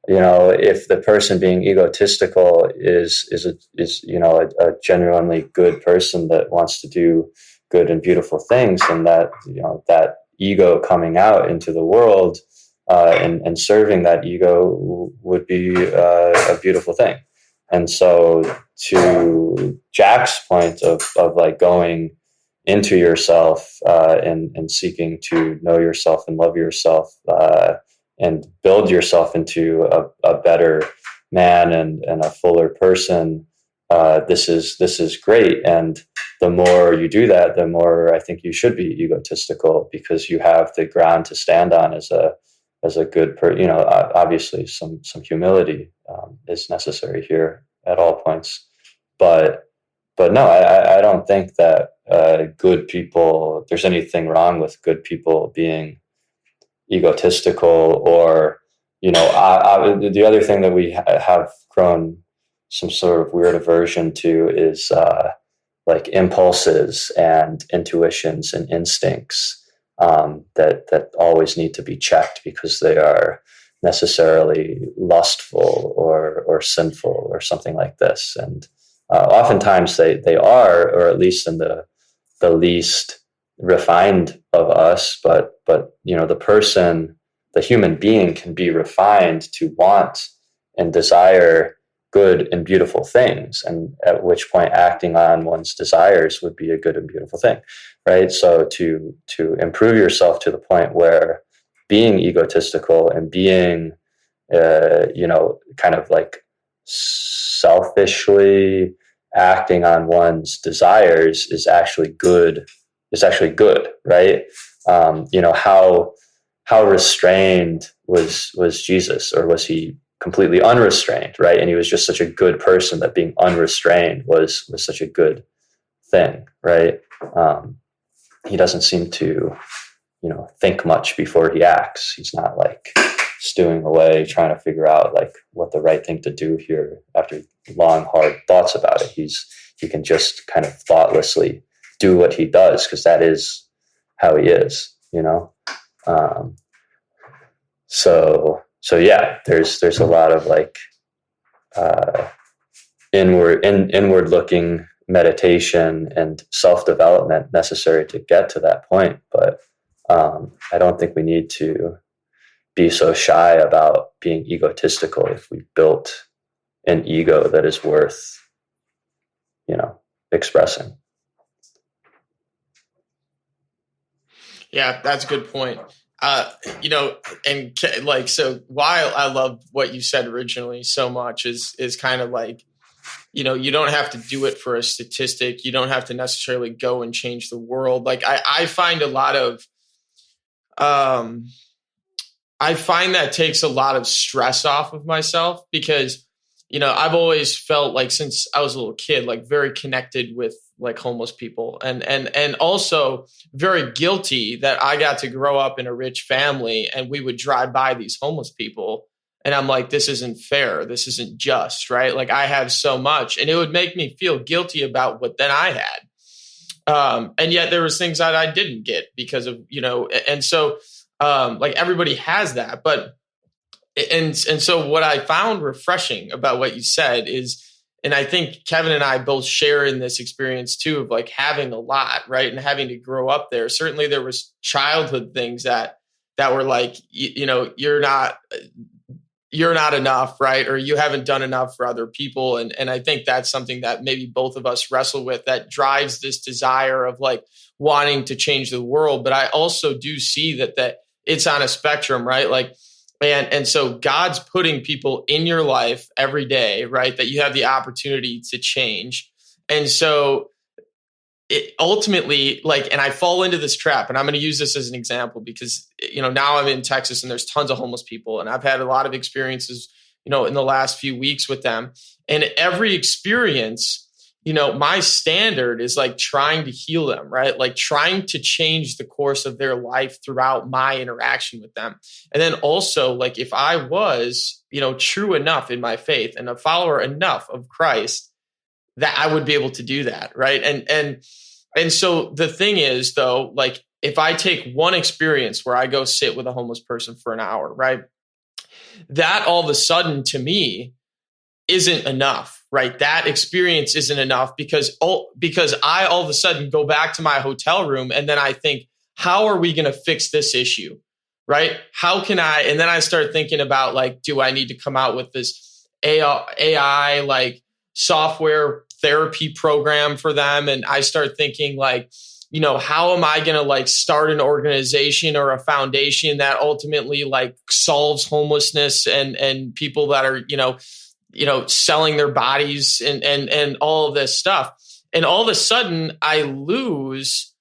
S2: You know, if the person being egotistical is a genuinely good person that wants to do good and beautiful things, and that, that ego coming out into the world, and serving that ego would be a beautiful thing. And so, to Jack's point of like going into yourself, and seeking to know yourself and love yourself, and build yourself into a better man and a fuller person, this is great. And the more you do that, the more I think you should be egotistical, because you have the ground to stand on as a good obviously some humility is necessary here at all points, but no, I don't think that good people, there's anything wrong with good people being egotistical, or the other thing that we have grown some sort of weird aversion to is like impulses and intuitions and instincts, that always need to be checked because they are necessarily lustful or sinful or something like this. And oftentimes they are, or at least in the least refined of us, but the human being can be refined to want and desire good and beautiful things, and at which point acting on one's desires would be a good and beautiful thing, right? So to improve yourself to the point where being egotistical and being kind of like selfishly acting on one's desires is actually good, right? How restrained was Jesus, or was he completely unrestrained, right? And he was just such a good person that being unrestrained was such a good thing, right? He doesn't seem to think much before he acts. He's not like stewing away trying to figure out like what the right thing to do here after long hard thoughts about it. He can just kind of thoughtlessly do what he does, because that is how he is, so yeah, there's a lot of like inward looking meditation and self-development necessary to get to that point. But I don't think we need to be so shy about being egotistical if we built an ego that is worth expressing.
S3: Yeah, that's a good point. And like, so why I love what you said originally so much is kind of like, you don't have to do it for a statistic. You don't have to necessarily go and change the world. Like I find a lot of, I find that takes a lot of stress off of myself, because, I've always felt like since I was a little kid, like very connected with like homeless people, and also very guilty that I got to grow up in a rich family and we would drive by these homeless people. And I'm like, this isn't fair. This isn't just, right? Like I have so much, and it would make me feel guilty about what then I had. And yet there was things that I didn't get because of, and so like everybody has that, but and so what I found refreshing about what you said is, and I think Kevin and I both share in this experience too, of like having a lot, right? And having to grow up there. Certainly there was childhood things that were like, you're not, you're not enough, right? Or you haven't done enough for other people. And I think that's something that maybe both of us wrestle with, that drives this desire of like wanting to change the world. But I also do see that it's on a spectrum, right? Like, and so God's putting people in your life every day, right? That you have the opportunity to change. And so it ultimately, like, and I fall into this trap, and I'm going to use this as an example because, now I'm in Texas and there's tons of homeless people, and I've had a lot of experiences, in the last few weeks with them. And every experience, my standard is like trying to heal them, right? Like trying to change the course of their life throughout my interaction with them. And then also, like, if I was, true enough in my faith and a follower enough of Christ, that I would be able to do that. Right. And so the thing is, though, like, if I take one experience where I go sit with a homeless person for an hour, right, that all of a sudden to me isn't enough, right? That experience isn't enough because I all of a sudden go back to my hotel room and then I think, how are we going to fix this issue? Right? How can I? And then I start thinking about, like, do I need to come out with this AI like software therapy program for them? And I start thinking, like, how am I going to like start an organization or a foundation that ultimately like solves homelessness and people that are, selling their bodies and all of this stuff. And all of a sudden I lose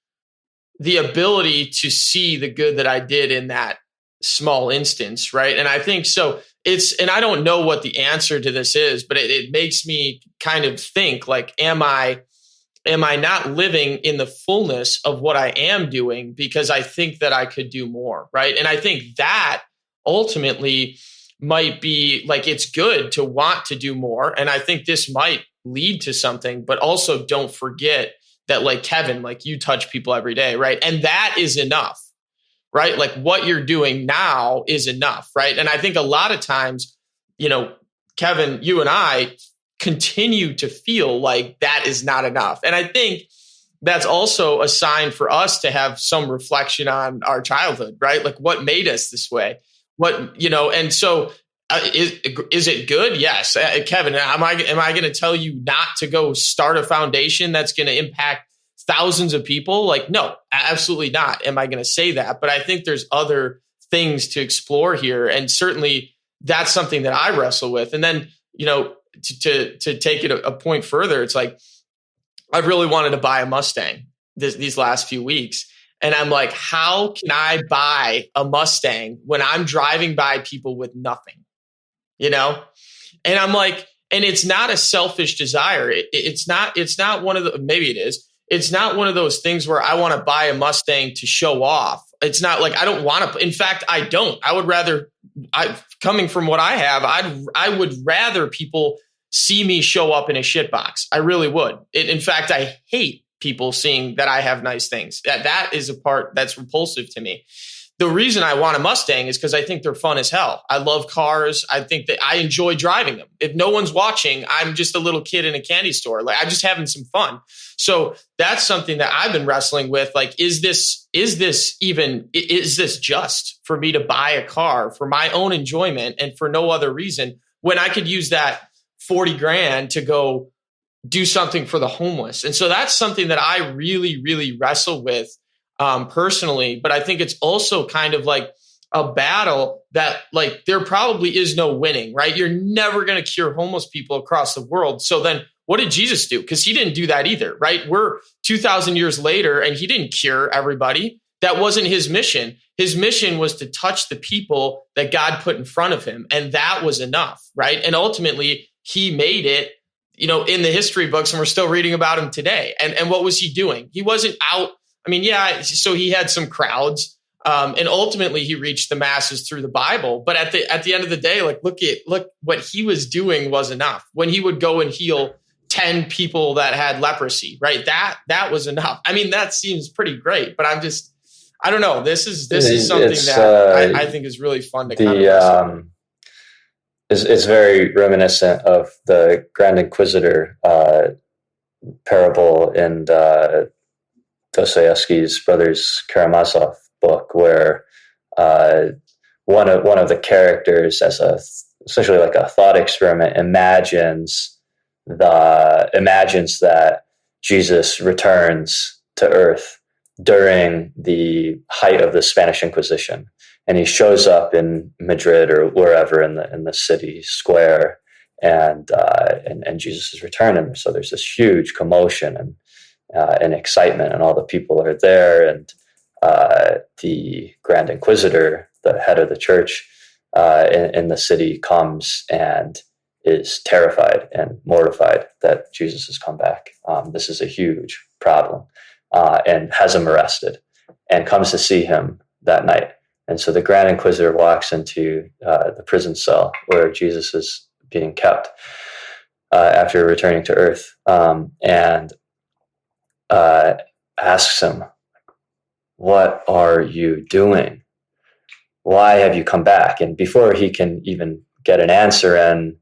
S3: the ability to see the good that I did in that small instance. Right. And I think so and I don't know what the answer to this is, but it makes me kind of think, like, am I not living in the fullness of what I am doing because I think that I could do more, right? And I think that ultimately might be, like, it's good to want to do more. And I think this might lead to something, but also don't forget that, like, Kevin, like, you touch people every day, right? And that is enough, right? Like, what you're doing now is enough, right? And I think a lot of times, Kevin, you and I continue to feel like that is not enough. And I think that's also a sign for us to have some reflection on our childhood, right? Like, what made us this way? And so is it good? Yes. Kevin, am I going to tell you not to go start a foundation that's going to impact thousands of people? Like, no, absolutely not. Am I going to say that? But I think there's other things to explore here. And certainly that's something that I wrestle with. And then, to take it a point further, it's like, I've really wanted to buy a Mustang these last few weeks. And I'm like, how can I buy a Mustang when I'm driving by people with nothing, And I'm like, and it's not a selfish desire. It's not one of the, maybe it is. It's not one of those things where I want to buy a Mustang to show off. It's not like I don't want to. In fact, I don't. I would rather, coming from what I have, I would rather people see me show up in a shit box. I really would. In fact, I hate people seeing that I have nice things. That is a part that's repulsive to me. The reason I want a Mustang is because I think they're fun as hell. I love cars. I think that I enjoy driving them. If no one's watching, I'm just a little kid in a candy store. Like, I'm just having some fun. So that's something that I've been wrestling with. Like, is this just for me to buy a car for my own enjoyment and for no other reason when I could use that 40 grand to go do something for the homeless? And so that's something that I really, really wrestle with personally. But I think it's also kind of like a battle that, like, there probably is no winning, right? You're never going to cure homeless people across the world. So then what did Jesus do? Because he didn't do that either, right? We're 2,000 years later and he didn't cure everybody. That wasn't his mission. His mission was to touch the people that God put in front of him. And that was enough, right? And ultimately he made it, in the history books, and we're still reading about him today. And what was he doing? He wasn't out. I mean, yeah, so he had some crowds, and ultimately he reached the masses through the Bible. But at the end of the day, like, look what he was doing was enough. When he would go and heal 10 people that had leprosy, right? That was enough. I mean, that seems pretty great, but I don't know. This is something that I think is really fun to kind of
S2: is very reminiscent of the Grand Inquisitor parable in Dostoevsky's Brothers Karamazov book, where one of the characters, as a essentially like a thought experiment, imagines that Jesus returns to earth during the height of the Spanish Inquisition, and he shows up in Madrid or wherever in the city square, and Jesus is returning. So there's this huge commotion and excitement, and all the people are there, and the Grand Inquisitor, the head of the church in the city, comes and is terrified and mortified that Jesus has come back. This is a huge problem, and has him arrested, and comes to see him that night. And so the Grand Inquisitor walks into the prison cell where Jesus is being kept after returning to earth, and asks him, "What are you doing? Why have you come back?" And before he can even get an answer in,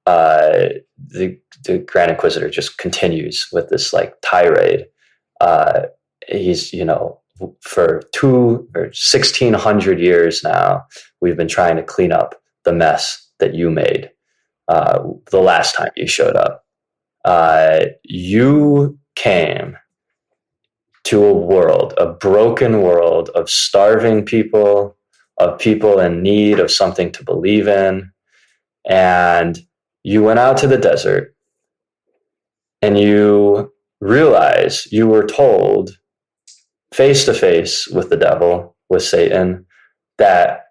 S2: the Grand Inquisitor just continues with this like tirade. He's, for 1,600 years now, we've been trying to clean up the mess that you made the last time you showed up. You came to a broken world of starving people, of people in need of something to believe in. And you went out to the desert, and you realize you were told face to face with the devil, with Satan, that,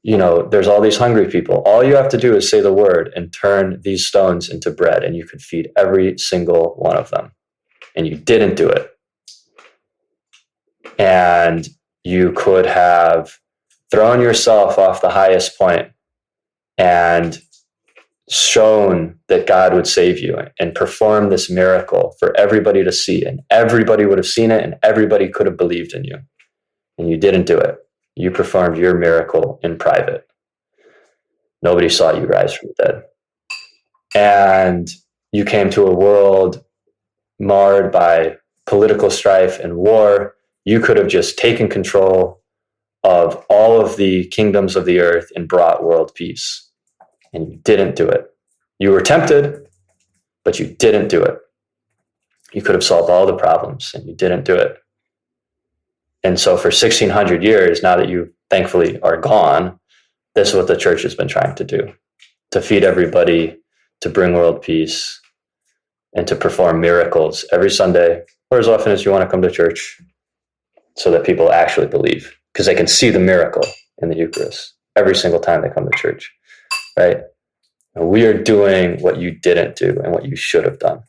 S2: there's all these hungry people. All you have to do is say the word and turn these stones into bread, and you could feed every single one of them. And you didn't do it. And you could have thrown yourself off the highest point and shown that God would save you and perform this miracle for everybody to see, and everybody would have seen it, and everybody could have believed in you. And you didn't do it. You performed your miracle in private. Nobody saw you rise from the dead. And you came to a world marred by political strife and war. You could have just taken control of all of the kingdoms of the earth and brought world peace. And you didn't do it. You were tempted, but you didn't do it. You could have solved all the problems, and you didn't do it. And so for 1,600 years, now that you thankfully are gone, this is what the church has been trying to do: to feed everybody, to bring world peace, and to perform miracles every Sunday, or as often as you want to come to church, so that people actually believe, because they can see the miracle in the Eucharist every single time they come to church. Right? And we are doing what you didn't do and what you should have done.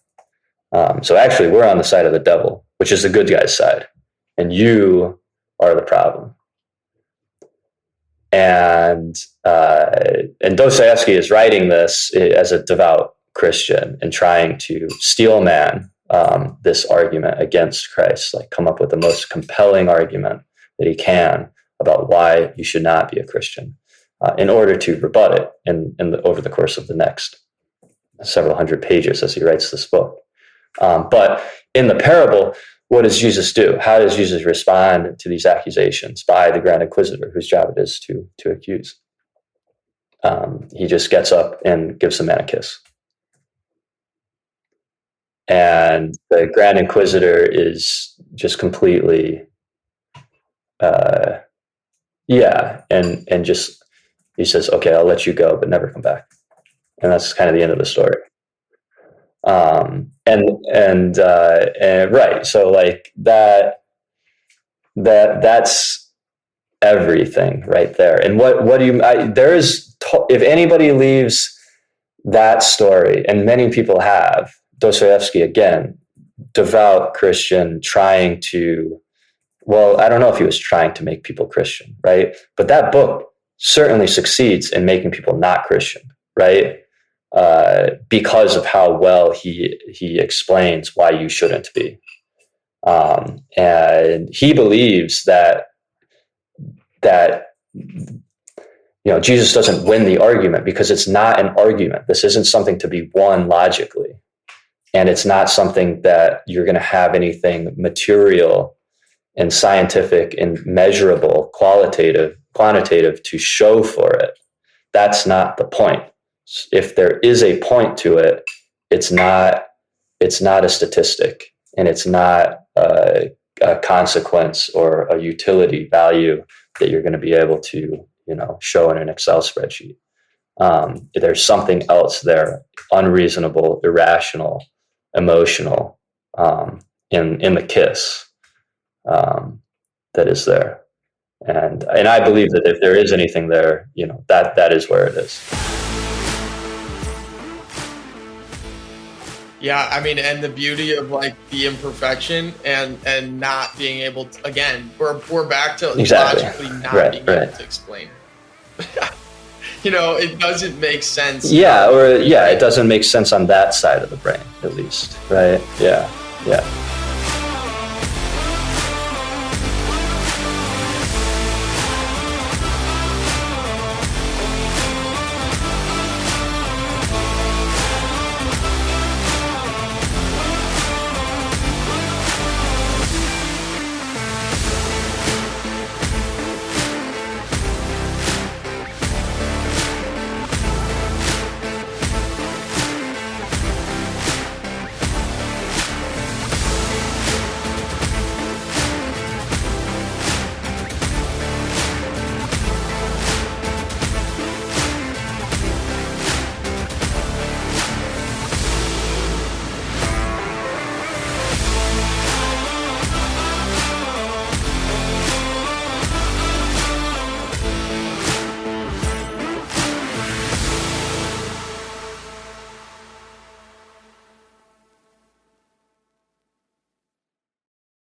S2: So actually, we're on the side of the devil, which is the good guy's side, and you are the problem. And Dostoevsky is writing this as a devout Christian and trying to steel man this argument against Christ, like come up with the most compelling argument that he can about why you should not be a Christian, in order to rebut it over the course of the next several hundred pages as he writes this book. But in the parable, what does Jesus do? How does Jesus respond to these accusations by the Grand Inquisitor, whose job it is to accuse? He just gets up and gives the man a kiss. And the Grand Inquisitor is just completely, and just, he says, "Okay, I'll let you go, but never come back." And that's kind of the end of the story. Right. So like that's everything right there. And what do you, if anybody leaves that story, and many people have, Dostoevsky, again, devout Christian, trying to, well, I don't know if he was trying to make people Christian, right? But that book certainly succeeds in making people not Christian, right? Because of how well he explains why you shouldn't be. And he believes that Jesus doesn't win the argument because it's not an argument. This isn't something to be won logically. And it's not something that you're going to have anything material and scientific and measurable, quantitative to show for it. that's not the point. If there is a point to it, it's not a statistic, and it's not a consequence or a utility value that you're going to be able to, show in an Excel spreadsheet. There's something else there, unreasonable, irrational, emotional, in the kiss, that is there. And I believe that if there is anything there, that is where it is.
S3: Yeah, I mean, and the beauty of like the imperfection and not being able to, again, we're back to
S2: Exactly.
S3: logically not being able to explain. It doesn't make sense.
S2: Yeah, it doesn't make sense on that side of the brain, at least, right? Yeah.